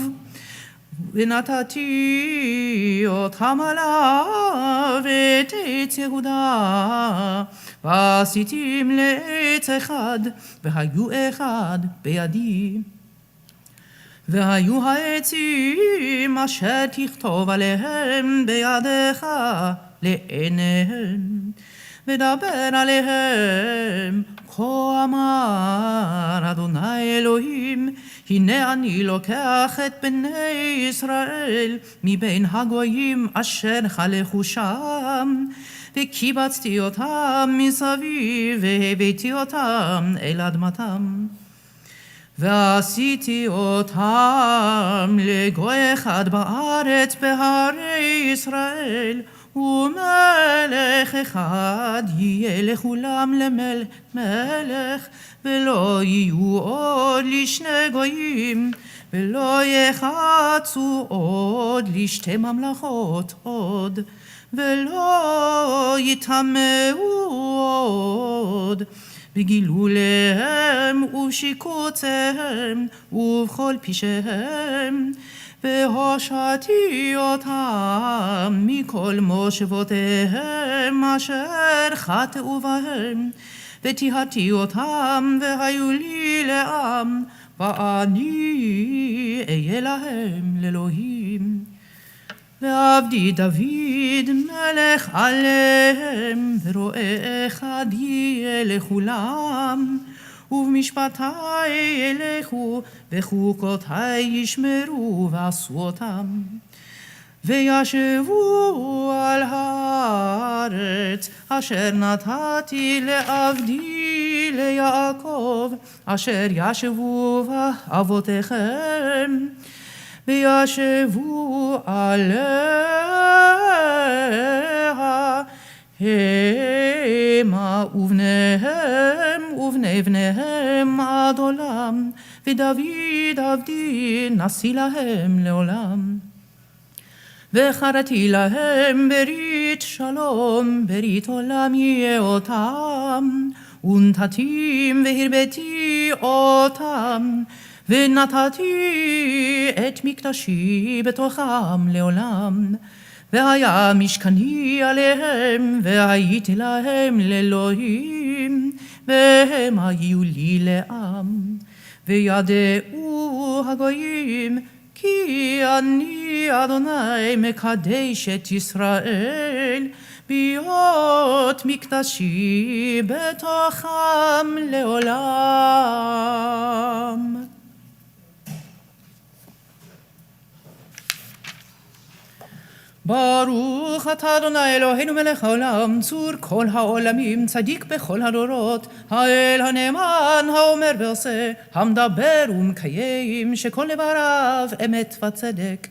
ונתתי אותם עליו את עץ יהודה, ועשיתים לעץ אחד, והיו אחד בידי. והיו העצים אשר תכתוב עליהם בידיך לעיניהם, ודבר עליהם, כה אמר אדוני אלוהים, הנה אני לוקח את בני ישראל מבין הגויים אשר חלכו שם, וקיבצתי אותם מסביב והבאתי אותם אל אדמתם. ועשיתי אותם לגוי אחד בארץ בהרי ישראל, ומלך אחד יהיה לכולם למלך, ולא יהיו עוד לשני גויים, ולא יחצו עוד לשתי ממלכות עוד, ולא יטמאו עוד בגילוליהם ובשיקוציהם ובכל פשעיהם, והושעתי אותם מכל מושבותיהם אשר חטאו בהם, וטיהרתי אותם והיו לי לעם, ואני אהיה להם לאלוהים. ועבדי דוד מלך עליהם, ורואה אחד יהיה לכולם, ובמשפטי ילכו, וחוקותי ישמרו ועשו אותם. וישבו על הארץ אשר נתתי לעבדי ליעקב, אשר ישבו בה אבותיכם, וישבו עליה המה ובניהם ובני בניהם עד עולם, ודוד עבדי נשיא להם לעולם. וחרתי להם ברית שלום, ברית עולם יהיה אותם, ונתתים והרביתי אותם, ונתתי את מקדשי בתוכם לעולם. והיה משכני עליהם, והייתי להם לאלוהים, והם היו לי לעם. וידעו הגויים כי אני אדוני מקדש את ישראל, בהיות מקדשי בתוכם לעולם. ברוך אתה אדוני אלוהינו מלך העולם, צור כל העולמים, צדיק בכל הדורות, האל הנאמן האומר ועושה, המדבר ומקיים, שכל דבריו אמת וצדק.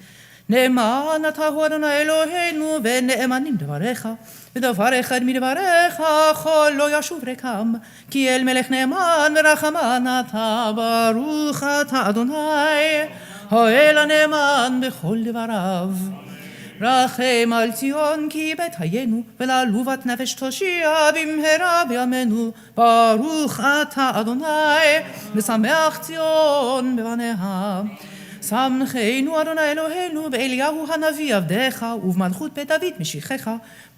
נאמן אתה הוא אדוני אלוהינו, ונאמנים דבריך, ודבר אחד מדבריך כל לא ישוב ריקם, כי אל מלך נאמן ורחמן אתה. ברוך אתה אדוני האל הנאמן בכל דבריו. רחם על ציון כי בית חיינו, ולעלובת נפש תושיע במהרה בימינו. ברוך אתה אדוני משמח ציון בבניה. שמחנו אדוני אלוהינו באליהו הנביא עבדך, ובמלכות בית דוד משיחך.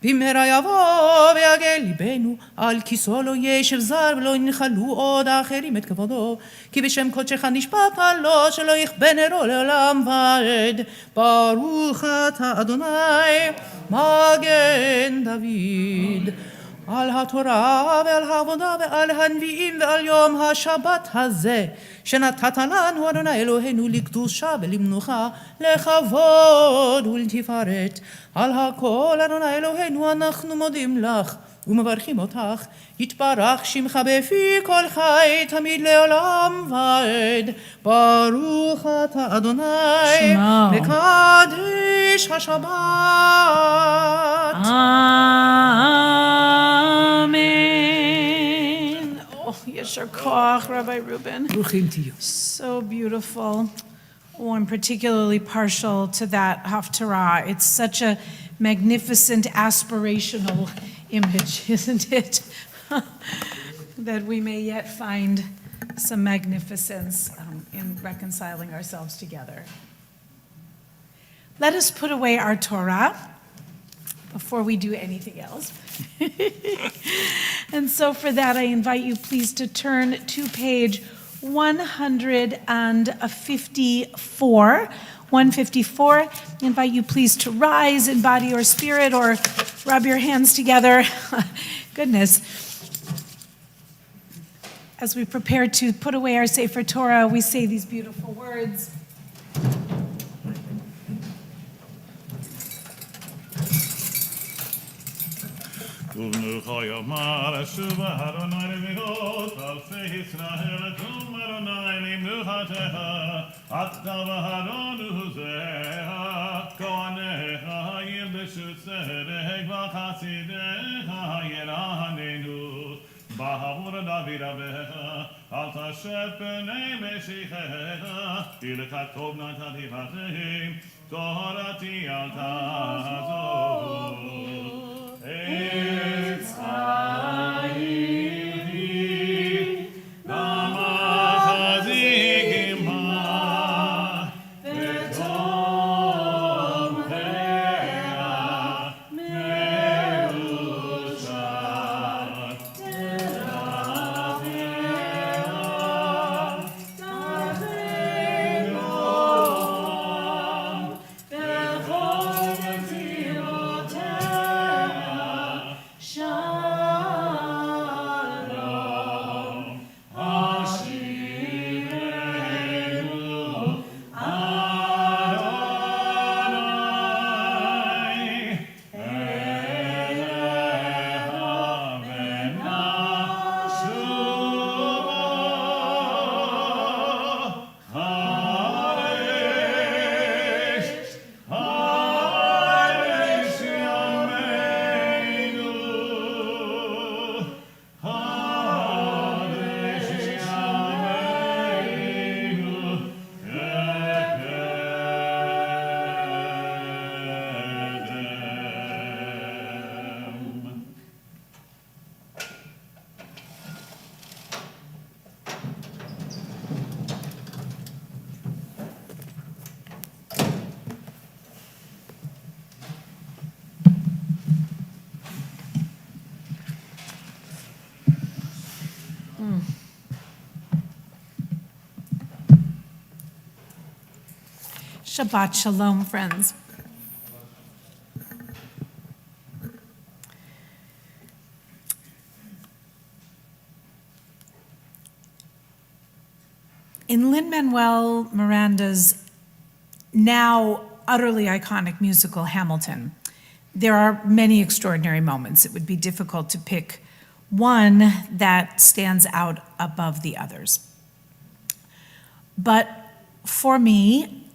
במהרה יבוא ויגל ליבנו, על כיסו לא ישב זר, ולא ינחלו עוד האחרים את כבודו. כי בשם קודשך נשבעת לו, שלא יכבה נרו לעולם ועד. ברוך אתה אדוני מגן דוד. על התורה ועל העבודה ועל הנביאים ועל יום השבת הזה, שנתת לנו אדוני אלוהינו לקדושה ולמנוחה, לכבוד ולתפארת. על הכל אדוני אלוהינו אנחנו מודים לך ומברכים אותך. יתברך שמך בפי כל חי תמיד לעולם ועד. ברוך אתה אדוני מקדש השבת. Amen. Oh, Yesher Koach, Rabbi Reuben. ברוכים תהיו. So beautiful. Oh, I'm particularly partial to that Haftarah. It's such a magnificent aspirational image, isn't it? That we may yet find some magnificence in reconciling ourselves together. Let us put away our Torah before we do anything else. And so for that, I invite you please to turn to page 154. 154. I invite you please to rise in body or spirit, or rub your hands together. Goodness. As we prepare to put away our Sefer Torah, we say these beautiful words. ובנוחה יאמר שובה אדוני לביאות אלפי ישראל קום אדוני למנוחתך אתה ואדונו זהה כהניך ילבשו צדק וחסידיך ירעננו בעבור דוד אביך אל תשב פני משיחך כי לך טוב נתתי לכם תורתי אל תעזוב It's Hayim, Namachazim Ha, Vetom Hea, Merushat, Terafea, Shabbat shalom, friends. In Lin-Manuel Miranda's now utterly iconic musical Hamilton, there are many extraordinary moments. It would be difficult to pick one that stands out above the others. But for me,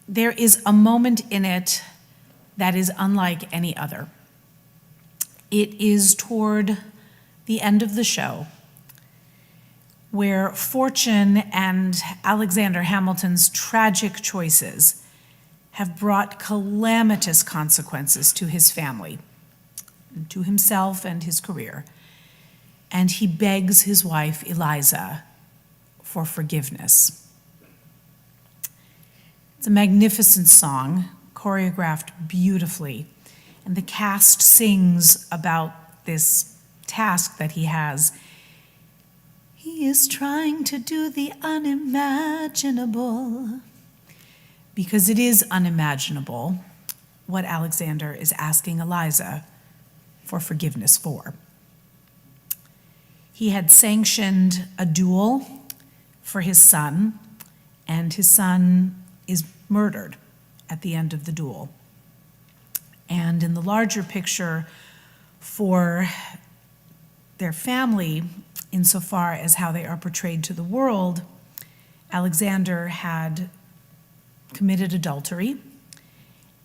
there is a moment in it that is unlike any other. It is toward the end of the show, where fortune and Alexander Hamilton's tragic choices have brought calamitous consequences to his family, to himself and his career. And he begs his wife, Eliza, for forgiveness. It's a magnificent song, choreographed beautifully, and the cast sings about this task that he has. He is trying to do the unimaginable, because it is unimaginable what Alexander is asking Eliza for forgiveness for. He had sanctioned a duel for his son, and his son is murdered at the end of the duel. And in the larger picture for their family, insofar as how they are portrayed to the world, Alexander had committed adultery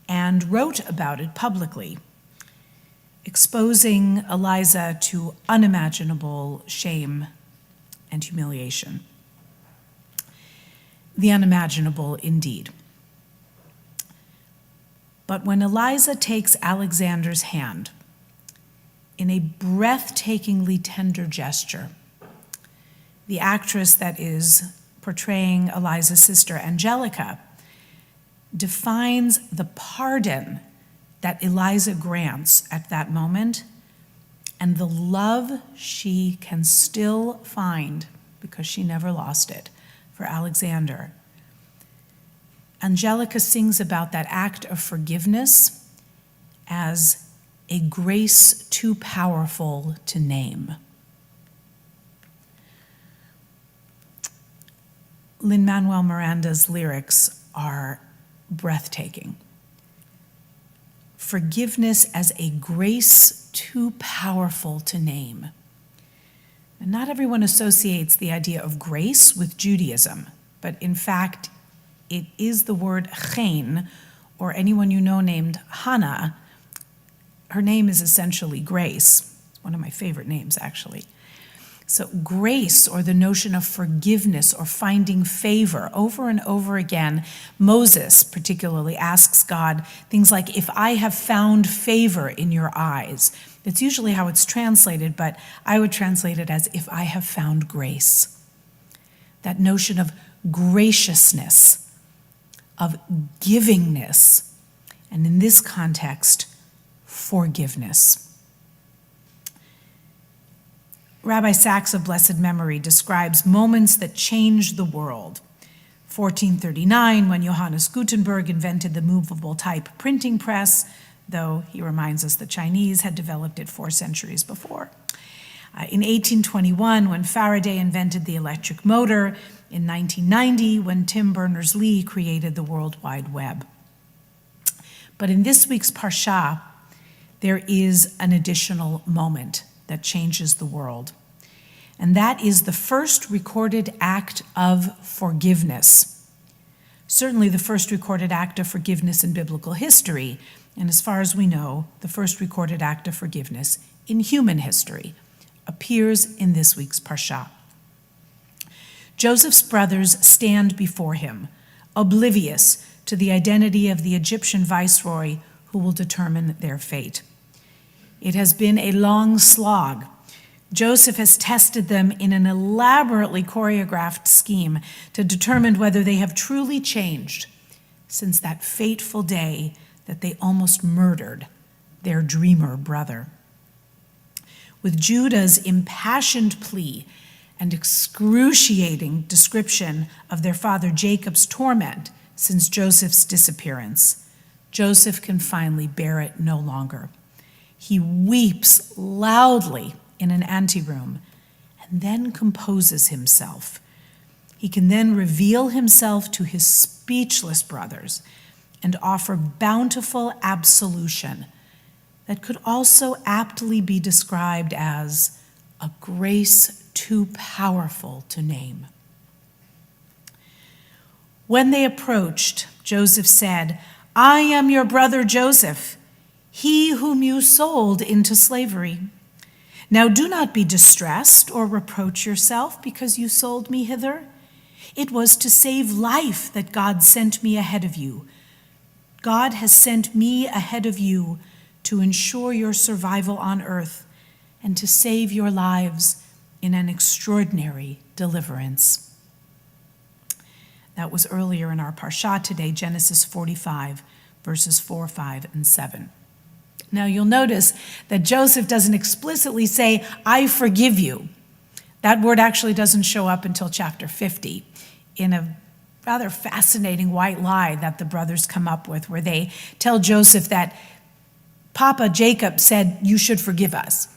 and wrote about it publicly, exposing Eliza to unimaginable shame and humiliation. The unimaginable indeed. But when Eliza takes Alexander's hand in a breathtakingly tender gesture, the actress that is portraying Eliza's sister, Angelica, defines the pardon that Eliza grants at that moment and the love she can still find, because she never lost it, for Alexander. Angelica sings about that act of forgiveness as a grace too powerful to name. Lin-Manuel Miranda's lyrics are breathtaking. Forgiveness as a grace too powerful to name. And not everyone associates the idea of grace with Judaism, but in fact, it is the word chen, or anyone you know named Hannah. Her name is essentially grace. It's one of my favorite names, actually. So grace, or the notion of forgiveness or finding favor, over and over again, Moses particularly asks God things like, if I have found favor in your eyes. That's usually how it's translated, but I would translate it as, if I have found grace. That notion of graciousness, of givingness, and in this context, forgiveness. Rabbi Sacks of blessed memory describes moments that changed the world. 1439, when Johannes Gutenberg invented the movable type printing press, though he reminds us the Chinese had developed it 4 centuries before. In 1821, when Faraday invented the electric motor. In 1990, when Tim Berners-Lee created the World Wide Web. But in this week's Parsha, there is an additional moment that changes the world. And that is the first recorded act of forgiveness. Certainly the first recorded act of forgiveness in biblical history, and as far as we know, the first recorded act of forgiveness in human history, appears in this week's Parsha. Joseph's brothers stand before him, oblivious to the identity of the Egyptian viceroy who will determine their fate. It has been a long slog. Joseph has tested them in an elaborately choreographed scheme to determine whether they have truly changed since that fateful day that they almost murdered their dreamer brother. with Judah's impassioned plea and excruciating description of their father Jacob's torment since Joseph's disappearance, Joseph can finally bear it no longer. He weeps loudly in an anteroom and then composes himself. He can then reveal himself to his speechless brothers and offer bountiful absolution that could also aptly be described as a grace too powerful to name. When they approached, Joseph said, "I am your brother Joseph, he whom you sold into slavery. Now do not be distressed or reproach yourself because you sold me hither. It was to save life that God sent me ahead of you. God has sent me ahead of you to ensure your survival on earth and to save your lives in an extraordinary deliverance." That was earlier in our parsha today, Genesis 45, verses 4, 5, and 7. Now you'll notice that Joseph doesn't explicitly say, "I forgive you." That word actually doesn't show up until chapter 50 in a rather fascinating white lie that the brothers come up with, where they tell Joseph that Papa Jacob said, "You should forgive us."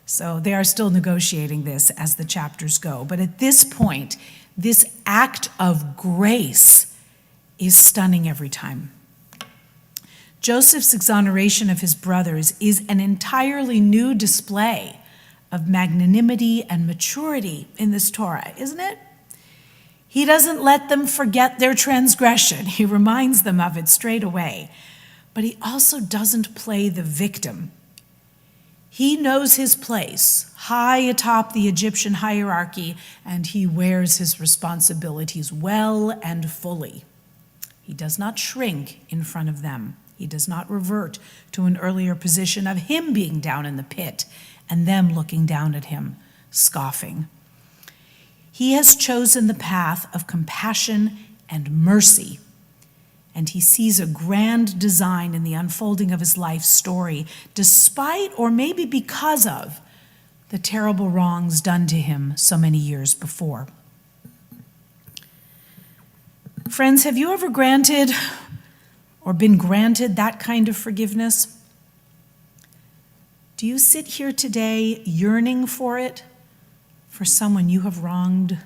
So they are still negotiating this as the chapters go. But at this point, this act of grace is stunning every time. Joseph's exoneration of his brothers is an entirely new display of magnanimity and maturity in this Torah, isn't it? He doesn't let them forget their transgression. He reminds them of it straight away. But he also doesn't play the victim. He knows his place high atop the Egyptian hierarchy, and he wears his responsibilities well and fully. He does not shrink in front of them. He does not revert to an earlier position of him being down in the pit and them looking down at him, scoffing. He has chosen the path of compassion and mercy, and he sees a grand design in the unfolding of his life story, despite or maybe because of the terrible wrongs done to him so many years before. Friends, have you ever granted or been granted that kind of forgiveness? Do you sit here today yearning for it, for someone you have wronged?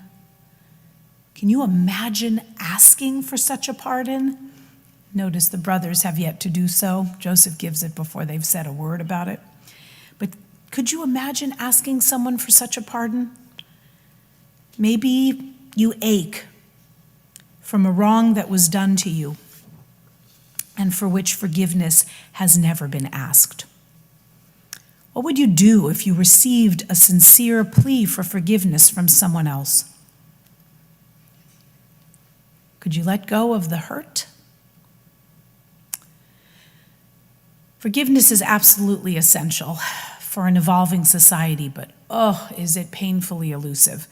Can you imagine asking for such a pardon? Notice the brothers have yet to do so. Joseph gives it before they've said a word about it. But could you imagine asking someone for such a pardon? Maybe you ache from a wrong that was done to you and for which forgiveness has never been asked. What would you do if you received a sincere plea for forgiveness from someone else? Could you let go of the hurt? Forgiveness is absolutely essential for an evolving society, but is it painfully elusive.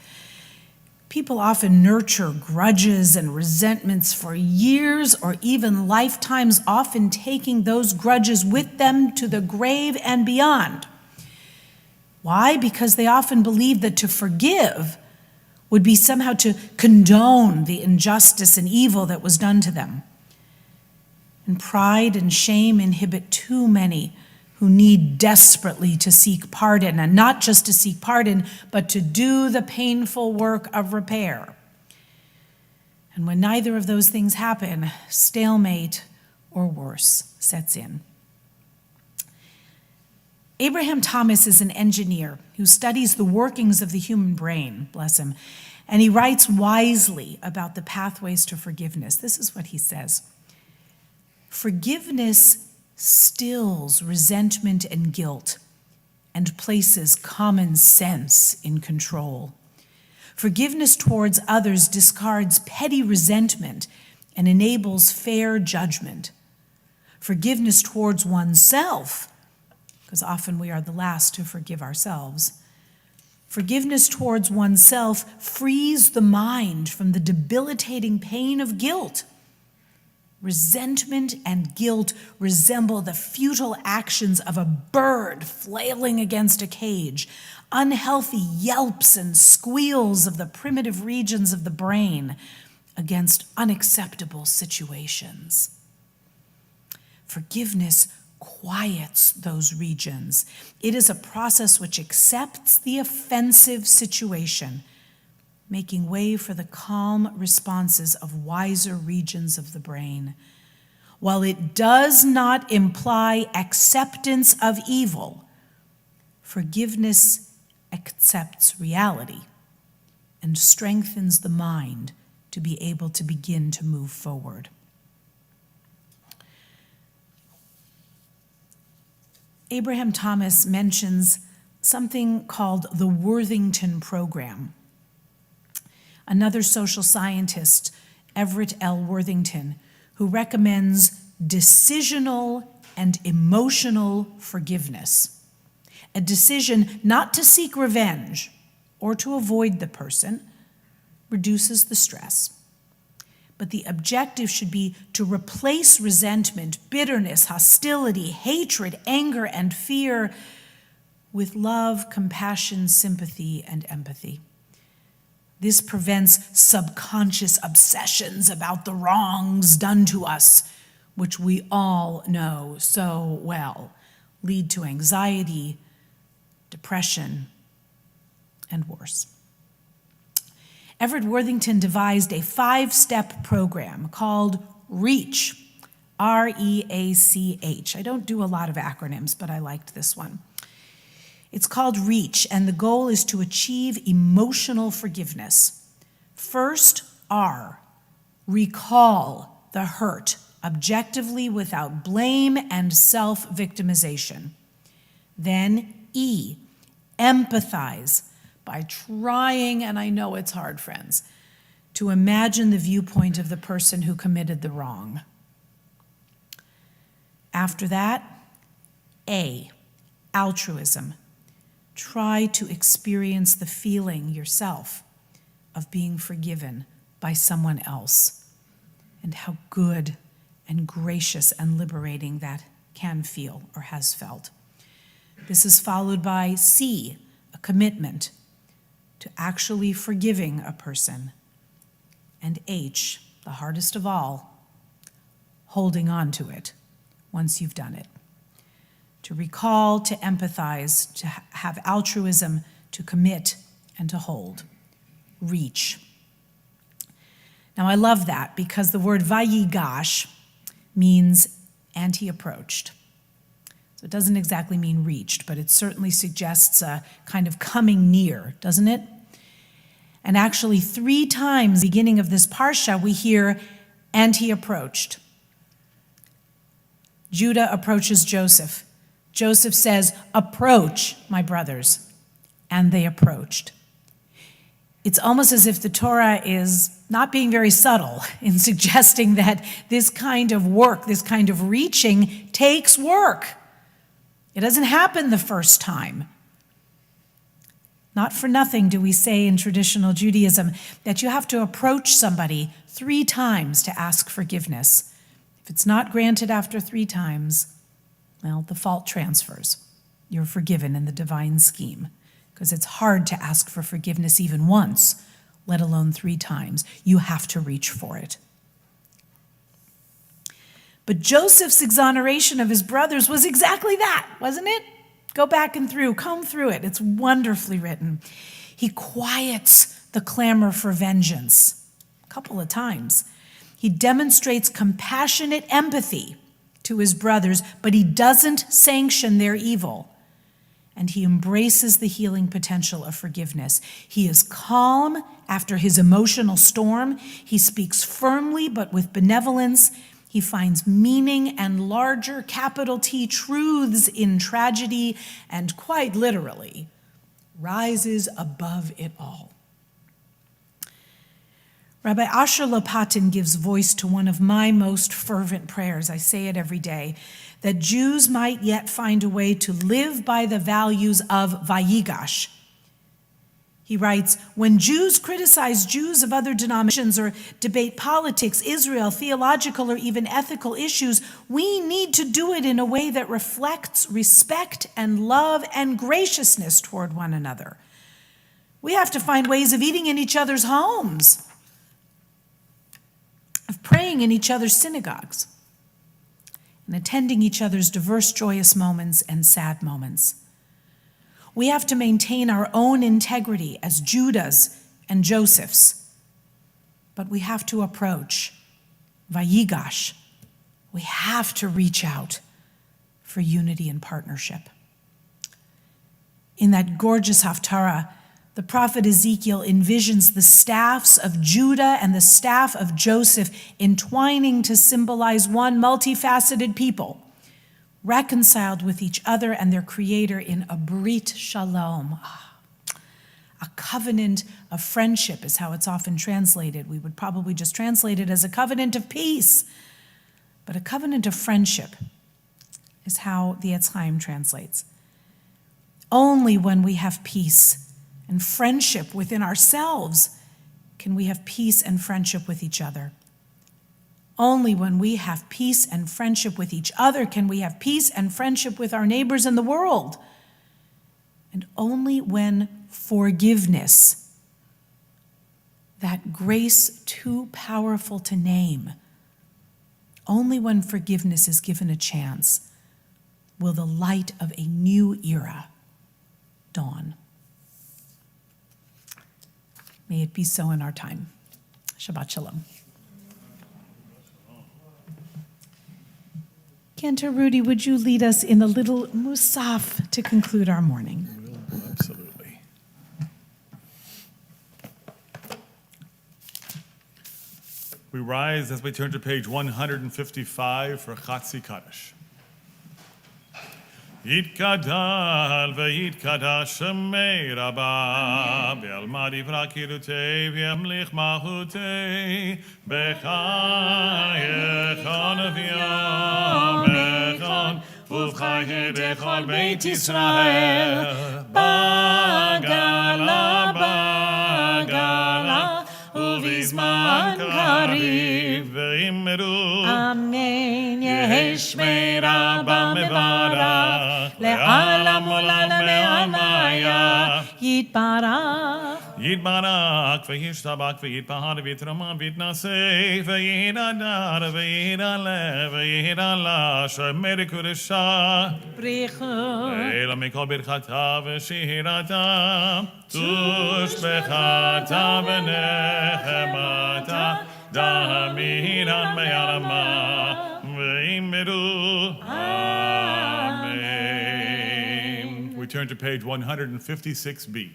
People often nurture grudges and resentments for years or even lifetimes, often taking those grudges with them to the grave and beyond. Why? Because they often believe that to forgive would be somehow to condone the injustice and evil that was done to them. And pride and shame inhibit too many who need desperately to seek pardon, and not just to seek pardon, but to do the painful work of repair. And when neither of those things happen, stalemate or worse sets in. Abraham Thomas is an engineer who studies the workings of the human brain, bless him, and he writes wisely about the pathways to forgiveness. This is what he says. Forgiveness stills resentment and guilt and places common sense in control. Forgiveness towards others discards petty resentment and enables fair judgment. Forgiveness towards oneself, because often we are the last to forgive ourselves. Forgiveness towards oneself frees the mind from the debilitating pain of guilt, Resentment and guilt resemble the futile actions of a bird flailing against a cage, unhealthy yelps and squeals of the primitive regions of the brain against unacceptable situations. Forgiveness quiets those regions. It is a process which accepts the offensive situation, making way for the calm responses of wiser regions of the brain. While it does not imply acceptance of evil, forgiveness accepts reality and strengthens the mind to be able to begin to move forward. Abraham Thomas mentions something called the Worthington Program. Another social scientist, Everett L. Worthington, who recommends decisional and emotional forgiveness. A decision not to seek revenge or to avoid the person reduces the stress. But the objective should be to replace resentment, bitterness, hostility, hatred, anger, and fear with love, compassion, sympathy, and empathy. This prevents subconscious obsessions about the wrongs done to us, which we all know so well, lead to anxiety, depression, and worse. Everett Worthington devised a 5-step program called REACH, R-E-A-C-H. I don't do a lot of acronyms, but I liked this one. It's called REACH, and the goal is to achieve emotional forgiveness. First, R, recall the hurt objectively without blame and self-victimization. Then E, empathize by trying, and I know it's hard, friends, to imagine the viewpoint of the person who committed the wrong. After that, A, altruism. Try to experience the feeling yourself of being forgiven by someone else and how good and gracious and liberating that can feel or has felt. This is followed by C, a commitment to actually forgiving a person. And H, the hardest of all, holding on to it once you've done it. To recall, to empathize, to have altruism, to commit, and to hold. Reach. Now I love that because the word vayigash means and he approached. So it doesn't exactly mean reached, but it certainly suggests a kind of coming near, doesn't it? And actually 3 times, beginning of this parsha, we hear, and he approached. Judah approaches Joseph. Joseph says, approach, my brothers. And they approached. It's almost as if the Torah is not being very subtle in suggesting that this kind of work, this kind of reaching, takes work. It doesn't happen the first time. Not for nothing do we say in traditional Judaism that you have to approach somebody 3 times to ask forgiveness. If it's not granted after 3 times, well, the fault transfers. You're forgiven in the divine scheme, because it's hard to ask for forgiveness even once, let alone 3 times. You have to reach for it. But Joseph's exoneration of his brothers was exactly that, wasn't it? Go back and comb through it. It's wonderfully written. He quiets the clamor for vengeance a couple of times. He demonstrates compassionate empathy to his brothers, but he doesn't sanction their evil. And he embraces the healing potential of forgiveness. He is calm after his emotional storm. He speaks firmly, but with benevolence. He finds meaning and larger, capital T, truths in tragedy, and quite literally, rises above it all. Rabbi Asher Lopatin gives voice to one of my most fervent prayers. I say it every day, that Jews might yet find a way to live by the values of Vayigash. He He writes, when Jews criticize Jews of other denominations or debate politics, Israel, theological or even ethical issues, we need to do it in a way that reflects respect and love and graciousness toward one another. We have to find ways of eating in each other's homes, of praying in each other's synagogues, and attending each other's diverse joyous moments and sad moments. We have to maintain our own integrity as Judah's and Joseph's, but we have to approach Vayigash. We have to reach out for unity and partnership. In that gorgeous Haftarah, the prophet Ezekiel envisions the staffs of Judah and the staff of Joseph entwining to symbolize one multifaceted people, reconciled with each other and their creator in a brit shalom. A covenant of friendship is how it's often translated. We would probably just translate it as a covenant of peace. But a covenant of friendship is how the Etz Chaim translates. Only when we have peace and friendship within ourselves can we have peace and friendship with each other. Only when we have peace and friendship with each other can we have peace and friendship with our neighbors in the world. And only when forgiveness, that grace too powerful to name, only when forgiveness is given a chance will the light of a new era dawn. May it be so in our time. Shabbat Shalom. Cantor Rudy, would you lead us in a little musaf to conclude our morning? Absolutely. We rise as we turn to page 155 for Chatzi Kaddish. Yitkadal ve'yitkadash shemei rabba ve'alma divra kirutei ve'amlich mahutei b'chayechon v'yamechon uv'chayeh b'chol beit Yisrael bagala bagala uv'izman kariv ve'immeru Amen. yesh me'rabba mevarach Le'alam olam me'amaya Yitbarach Yitbarak ve'yishtabak ve'yitpahar ve'yitrama ve'yitnaseh ve'yidadar ve'yidaleh ve'yidala shemeri kudesha Brichu Eila mikol birchata ve'shirata tushbechata ve'nechemata damiran me'arama ve'imiru Amen. We turn to page 156b.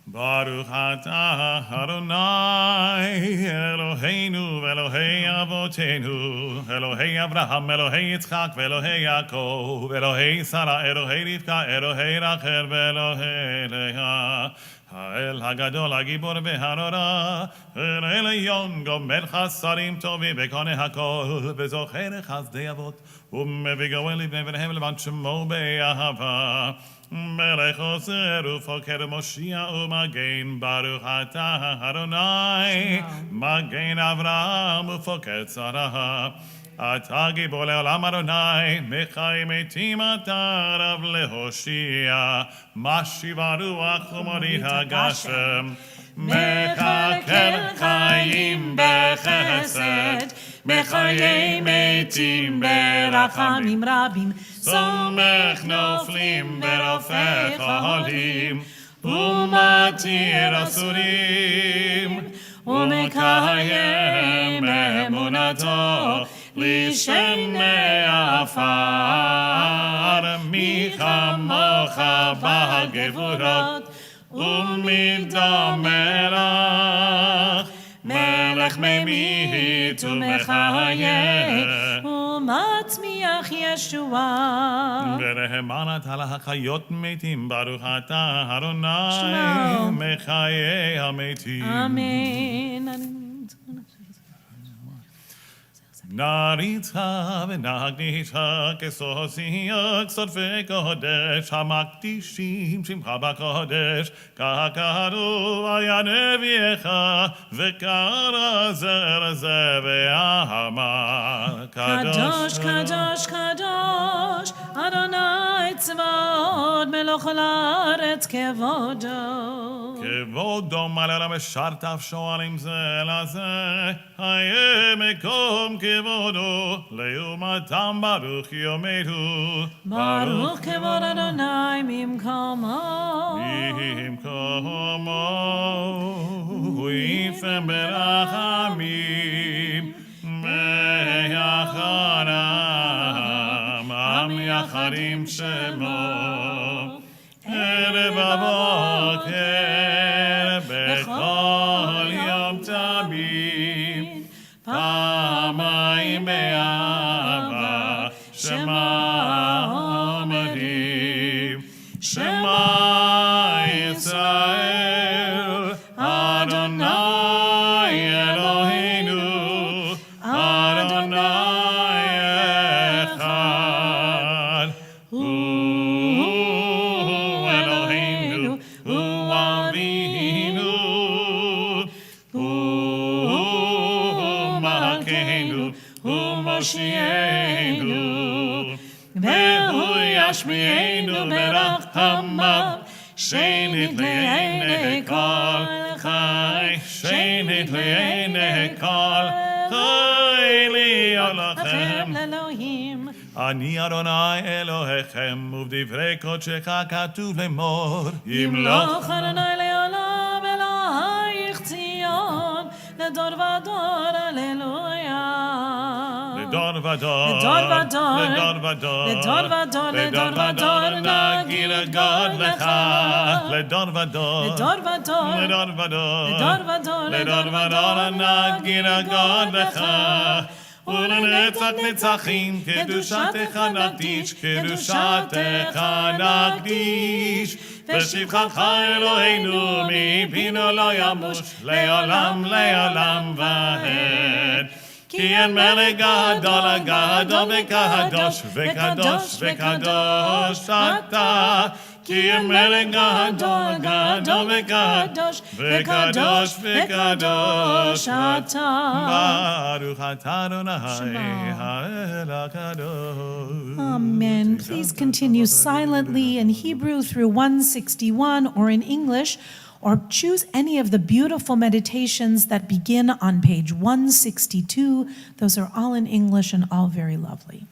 Baruch atah Adonai Eloheinu Elohei Avotenu Elohei Avraham Elohei Yitzchak Elohei Yaakov Elohei Sarah Elohei Rivka Elohei Rachel Elohei Leah האל הגדול הגיבור והנורא אל עליון גומל חסרים טובים וקונה הכל וזוכר חסדי אבות ומביא גואל לבני בניהם לבן שמו באהבה מלך עוזר ופוקר מושיע ומגן ברוך אתה אדוני מגן אברהם ופוקר שרה אתה גיבור לעולם אדוני מחי מתים אתה רב להושיע משיב הרוח ומוריד הגשם מחכה חיים בחסד בחיי מתים ברחמים רבים סומך נופלים ברופא חולים ומתיר אסורים ומקיים אמונתו לשני עפר מי כמוך בגבורות ומדם מלך מלך ממית ומחיה ומצמיח ישועה ורחמנת על החיות מתים ברוך אתה אדוני מחיי המתים אמן נריצה ונקדישה כסוסייה כסודפי קודש המקדישים שמך בקודש ככתוב היה נביאך וקרא זה ואמר קדוש קדוש קדוש אדוני צבאות מלוך כל הארץ כבודו כבודו מלא משרת שואלים זה לזה היה מקום כבודו לעומתם ברוך יומנו ברוך כבוד אדוני ממקומו יפם ברחמים ויחנם עם יחדים שמו ערב הבוקר בכל יום תמיד פעמיים באהבה שמע אומרים שמע ישראל אדוני אלוהינו אדוני אחד הוא אלוהינו הוא אבינו הוא מלכנו הוא מושיענו והוא ישמיענו ברחמיו שנית לעיני כל חי שנית לעיני כל חי להיות לכם אלוהים אני אדוני אלוהיכם ובדברי קודשך כתוב לאמור ימלוך אדוני לעולם אלוהיך ציון לדור ודור הללויה לדור ודור לדור ודור לדור ודור לדור ודור לדור ודור נגיד גודלך לדור ודור לדור ודור לדור ודור לדור ודור לדור ודור נגיד גודלך ולנצח נצחים קדושתך נקדיש קדושתך נקדיש ושבחך אלוהינו מפינו לא ימוש לעולם לעולם ועד כי אין מלך גדול גדול וקדוש וקדוש וקדוש אתה כי אין מלך גדול גדול וקדוש וקדוש וקדוש אתה ברוך אתה אדוני האל הקדוש. Amen. Please continue silently in Hebrew through 161 or in English, or choose any of the beautiful meditations that begin on page 162. Those are all in English and all very lovely.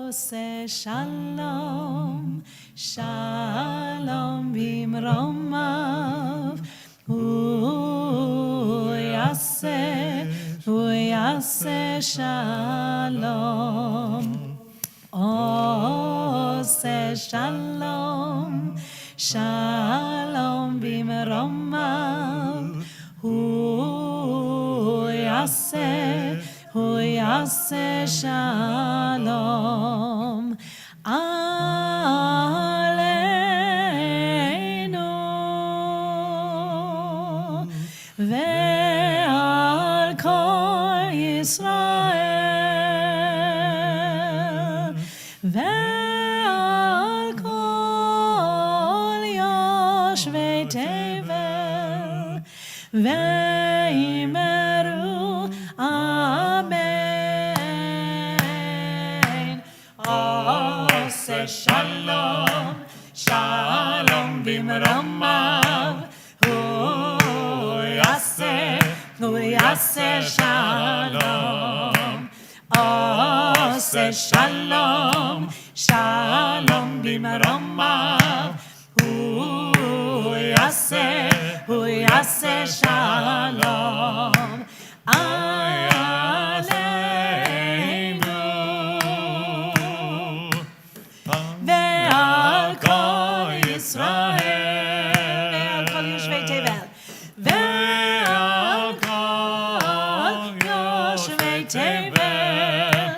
עושה שלום, שלום במרומיו, הוא יעשה שלום. עושה שלום, שלום במרומיו, הוא יעשה שלום עלינו ועל כל ישראל ועל כל יושבי תבל ואמרו אמן. עושה שלום, שלום במרומיו, הוא יעשה שלום. עושה שלום, שלום במרומיו, הוא יעשה שלום עלינו ועל כל ישראל ועל כל יושבי תבל ועל כל יושבי תבל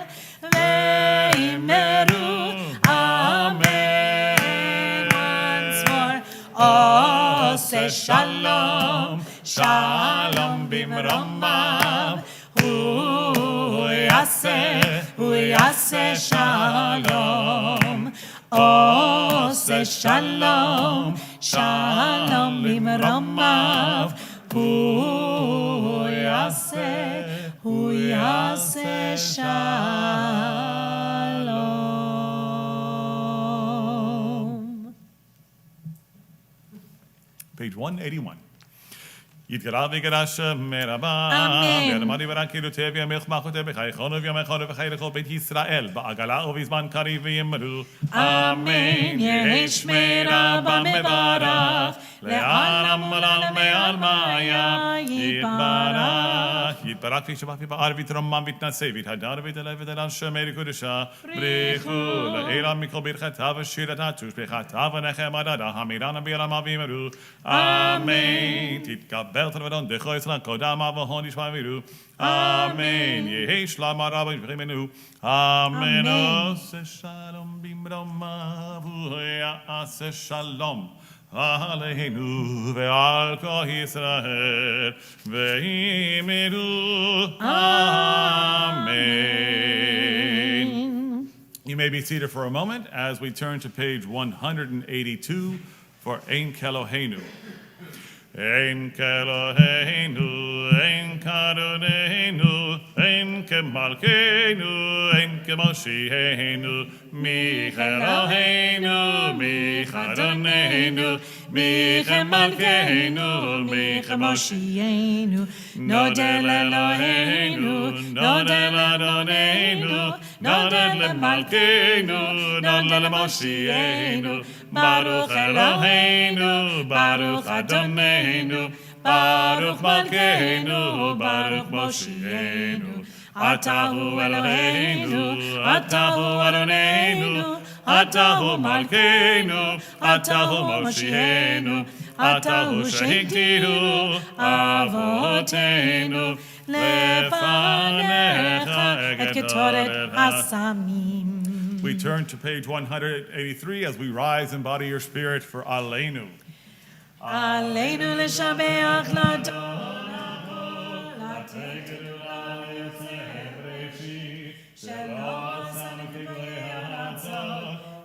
ואמרו אמן. once more. עושה שלום, שלום במרומיו, הוא יעשה שלום. עושה שלום, שלום במרומיו, הוא יעשה שלום. Page 181. יתגלה ויגלה שמרבה, אמן. ויאמרי ורקידו תביא מלחמתו בחייכון ובימיכון ובחיי לכל בית ישראל, בעגלה ובזמן קריב ויאמרו אמן. יהי שמי רבה מברך, לעולם ולעולם ועלמיה יתברך. יתברך וישבח ויפאר ויתרומם ויתנשא ויתהדר ויתעלה ויתעלה שמי לקודשה בריחו לעילם מכל ברכתה ושירתה תושבחתה ונחמדה המירנה בירמה ויאמרו אמן. תתקבל תלמדון דחו ישראל קודם אבהון ישמע ויראו אמן. יהי שלום הרבה ישבחנו אמן. עושה שלום במרומיו, הוא יעשה שלום עלינו ועל כל ישראל ואמרו amen. You may be seated for a moment as we turn to page 182 for Ein Keloheinu. Ein Keloheinu, Ein Kadonenu, Ein Kemalkeinu, Ein Kemoshienu, Mi Keloheinu, Mi Kadonenu, Mi Kemalkeinu, Mi Moshienu, Nodel Eloheinu, Nodel Adonenu, Nodel Malkeinu, Nodel Moshienu, Baruch Eloheinu, Baruch Adonenu, Baruch Malkeinu, Baruch Moshienu. Atahu Eloheinu, Atahu Adonenu, Atahu Malkeinu, Atahu Moshienu, Atahu Shehiktihu Avotenu, Lefanecha et Ketoret Hasamim. We turn to page 183 as we rise and body your spirit for Aleinu. Aleinu l'shabeach l'Adon.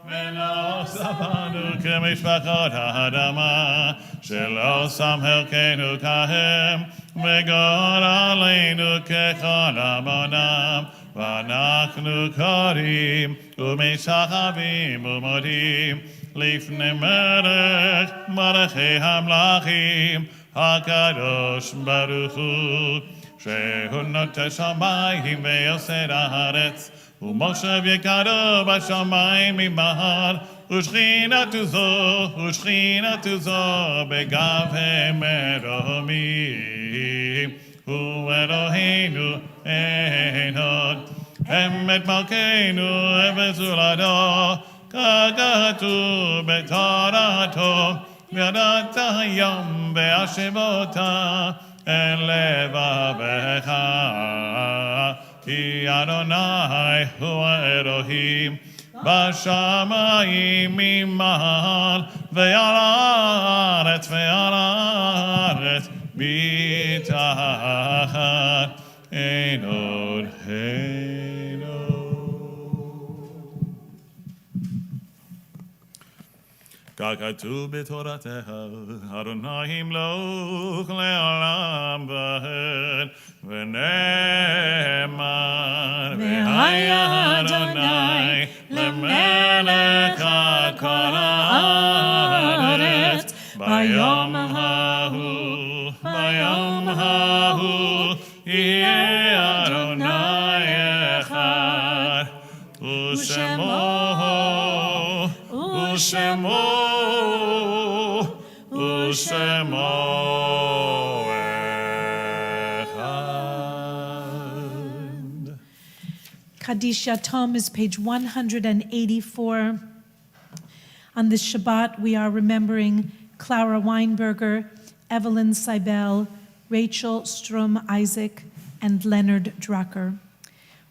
ולא שמנו כמשפחות האדמה, שלא שם חלקנו כהם, וגורלנו ככל עמונם, ואנחנו קוראים ומשחווים ומודים לפני מלך מלכי המלכים, הקדוש ברוך הוא, שהוא נוטה שמיים ויוסד הארץ, ומשה יקרו בשמיים ממעל, ושכינתו זו בגבי מרומים. הוא אלוהינו אין עוד, אמת מלכנו וזולתו, ככתוב בתורתו, וידעת היום והשבות אל לבבך, כי אדוני הוא האלוהים בשמיים ממעל, ועל הארץ מתחת, אין עוד אין עוד. ככתוב בתורתך, אדוני ימלוך לעולם ועד, ונאמר, והיה אדוני למלך על כל הארץ, ביום ההוא יהיה אדוני אחד, ושמו אחד. Kaddish Yatom is page 184. On this Shabbat, we are remembering Clara Weinberger, Evelyn Seibel, Rachel Strom Isaac, and Leonard Drucker.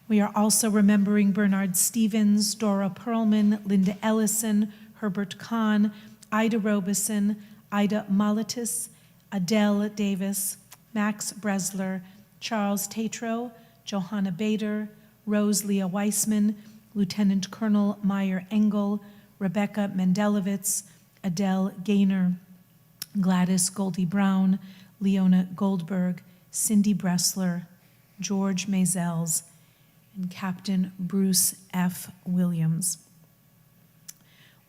We are also remembering Bernard Stevens, Dora Perlman, Linda Ellison, Herbert Kahn, Ida Robeson, Ida Molitis, Adele Davis, Max Bresler, Charles Tatro, Johanna Bader, Rose Leah Weissman, Lieutenant Colonel Meyer Engel, Rebecca Mendelowitz, Adele Gaynor, Gladys Goldie Brown, Leona Goldberg, Cindy Bressler, George Maisels, and Captain Bruce F. Williams.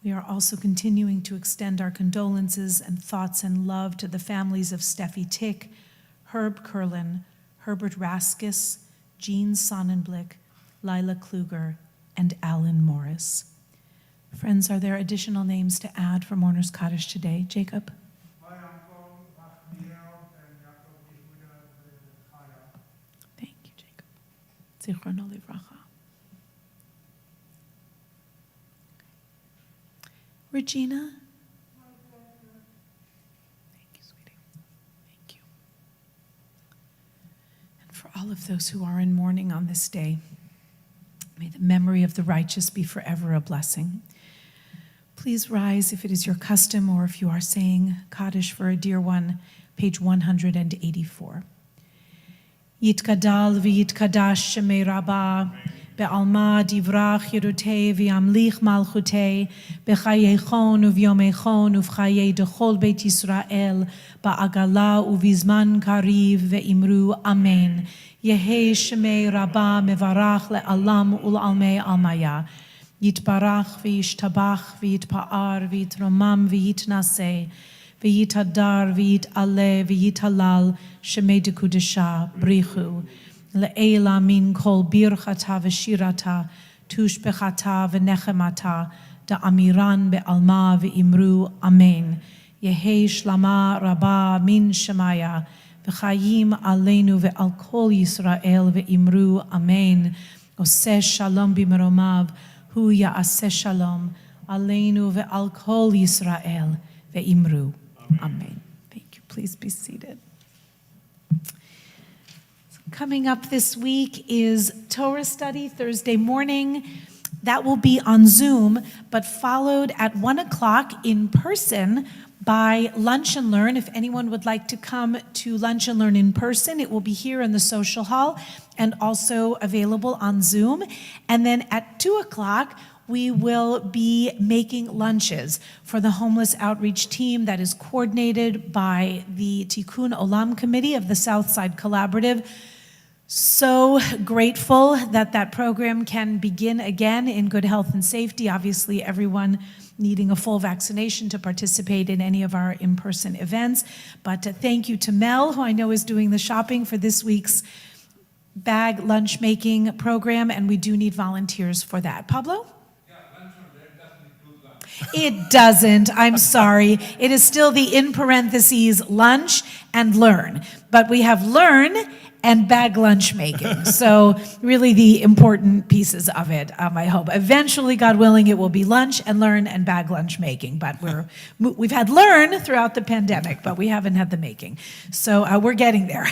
We are also continuing to extend our condolences and thoughts and love to the families of Steffi Tick, Herb Kurlan, Herbert Raskis, Jean Sonnenblick, Lila Kluger, and Alan Morris. Friends, are there additional names to add for Mourner's Kaddish today? Jacob? My uncle, Achmiel, and Yaakov Yehuda Chaya. Thank you, Jacob. Zichrono livracha. Regina? Thank you, sweetie. Thank you. And for all of those who are in mourning on this day, may the memory of the righteous be forever a blessing. Please rise if it is your custom or if you are saying Kaddish for a dear one, page 184. Yitkadal v'yitkadash shemei Rabbah, be'alma divrach yerutei v'yamlich malchutei, b'chayeichon uvyomeichon uv'chayei dechol beit Yisrael, ba'agala uvizman kariv ve'imru amen. Yehei shemei Rabbah mevarach le'alam ul'almei almaya. Yitbarach v'yishtabach v'yitpa'ar v'yitromam v'yitnaseh, v'yitadar v'yitaleh v'yitalal shemei dekudesha brichu. Le'ela min kol birchata v'shirata tushbechata v'nechemata da'amiran be'alma v'imru amen. Yehei shlama Rabbah min shemaya v'chayim aleinu ve'al kol Yisrael ve'imru amen. Oseh shalom b'meromav hu ya'aseh shalom aleinu ve'al kol Yisrael ve'imru amen. Thank you. Please be seated. Coming up this week is Torah study Thursday morning. That will be on Zoom, but followed at 1 o'clock in person by Lunch and Learn. If anyone would like to come to Lunch and Learn in person, it will be here in the social hall and also available on Zoom. And then at 2 o'clock, we will be making lunches for the homeless outreach team that is coordinated by the Tikkun Olam Committee of the Southside Collaborative. So grateful that that program can begin again in good health and safety. Obviously, everyone needing a full vaccination to participate in any of our in-person events. But thank you to Mel, who I know is doing the shopping for this week's bag lunch making program, and we do need volunteers for that. Pablo? It doesn't. I'm sorry. It is still the in parentheses lunch and learn. But we have learn and bag lunch making. So really the important pieces of it, I hope. Eventually, God willing, it will be lunch and learn and bag lunch making. But we've had learn throughout the pandemic, but we haven't had the making. So we're getting there.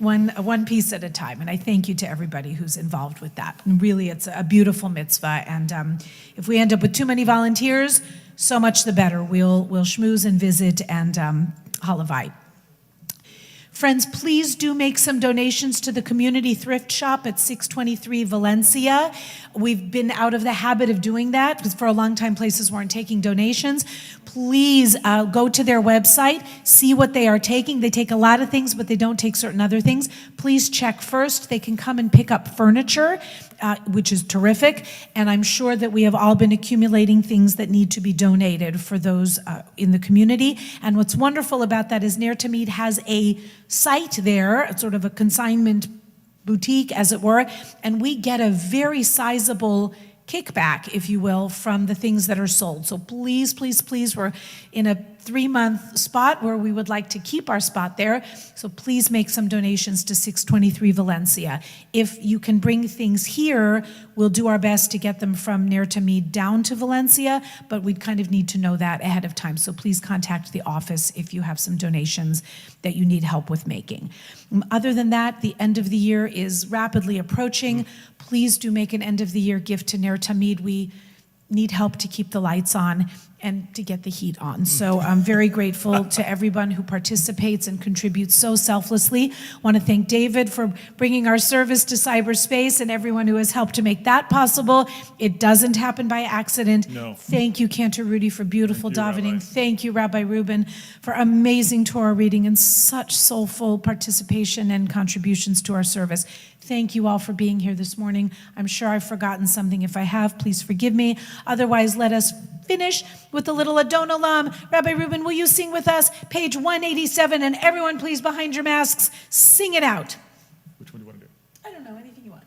One piece at a time, and I thank you to everybody who's involved with that. And really, it's a beautiful mitzvah, and if we end up with too many volunteers, so much the better. We'll schmooze and visit and halavai. Friends, please do make some donations to the community thrift shop at 623 Valencia. We've been out of the habit of doing that because for a long time places weren't taking donations. Please go to their website, see what they are taking. They take a lot of things, but they don't take certain other things. Please check first. They can come and pick up furniture, which is terrific. And I'm sure that we have all been accumulating things that need to be donated for those in the community. And what's wonderful about that is Ner Tamid has a site there, sort of a consignment boutique, as it were, and we get a very sizable kickback, if you will, from the things that are sold. So please, please, please, we're in a 3-month spot where we would like to keep our spot there. So please make some donations to 623 Valencia. If you can bring things here, we'll do our best to get them from Ner Tamid down to Valencia, but we'd kind of need to know that ahead of time. So please contact the office if you have some donations that you need help with making. Other than that, the end of the year is rapidly approaching. Please do make an end of the year gift to Ner Tamid. We need help to keep the lights on and to get the heat on. So I'm very grateful to everyone who participates and contributes so selflessly. I want to thank David for bringing our service to cyberspace and everyone who has helped to make that possible. It doesn't happen by accident. No. Thank you, Cantor Rudy, for beautiful Thank you, davening. Rabbi. Thank you, Rabbi Rubin, for amazing Torah reading and such soulful participation and contributions to our service. Thank you all for being here this morning. I'm sure I've forgotten something. If I have, please forgive me. Otherwise, let us finish with a little Adon Olam. Rabbi Rubin, will you sing with us? Page 187, and everyone please behind your masks, sing it out. Which one do you want to do? I don't know, anything you want.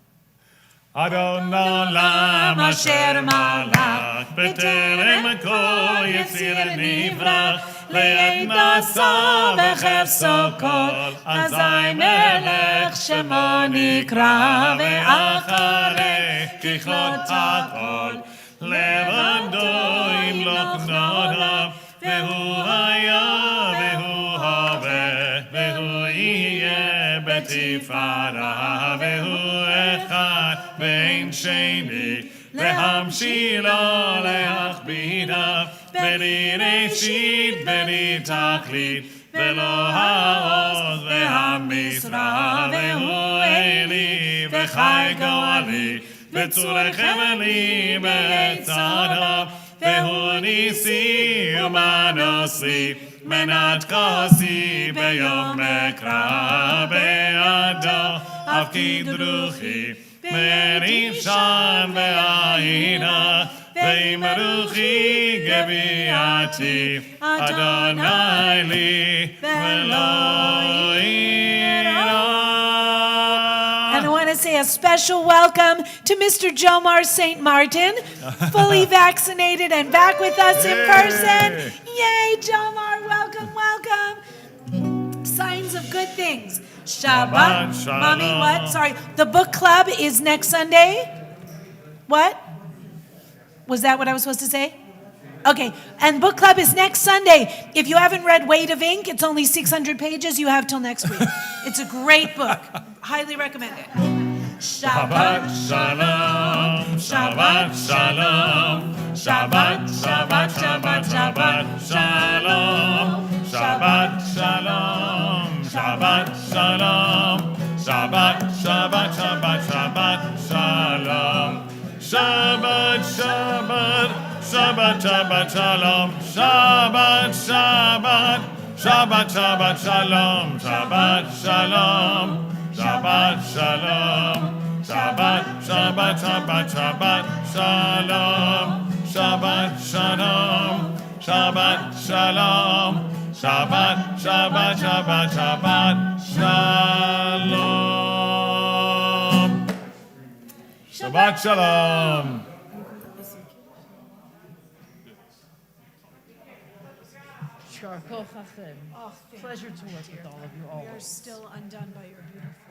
Adon Olam asher malach b'terem kol yitzir nivra le'ed nasa v'chefso kol azai melech shemo nikra ve'acharei kichlot hakol לבדו ימלוך נעליו והוא היה והוא הווה והוא יהיה בתפארה והוא אחד ואין שני להמשילו להכבידה בלי ראשית בלי תכלית ולא העוז והמשרה והוא אלי וחי גואלי וצורכם לי בצדיו, והוא ניסי ומנוסי, מנת כוסי ביום אקרא בעדו, אף כדרוכי, מריב שם ועינה, ועם רוחי גביעתי, אדוני לי ולא אירא. And I want to say a special welcome to Mr. Jomar St. Martin, fully vaccinated and back with us in person. Yay, Jomar, welcome, welcome. Signs of good things. Shabbat, Shalom. Mommy, what? Sorry, the book club is next Sunday. What? Was that what I was supposed to say? Okay, and book club is next Sunday. If you haven't read Weight of Ink, it's only 600 pages. You have till next week. It's a great book. Highly recommend it. Shabbat Shalom, Shabbat Shalom, Shabbat, Shabbat, Shabbat, Shabbat Shalom, Shabbat Shalom, Shabbat Shalom, Shabbat, Shabbat, Shabbat, Shabbat Shalom, Shabbat, Shabbat, Shabbat, Shabbat Shalom, Shabbat, Shabbat, Shabbat, Shabbat Shalom, Shabbat Shalom. Shabbat Shalom, Shabbat, Shabbat, Shabbat, Shabbat Shalom, Shabbat Shalom, Shabbat Shalom, Shabbat, Shabbat, Shabbat, Shabbat Shalom. Shabbat Shalom. Pleasure to work with all of you We are always. still undone by your beautiful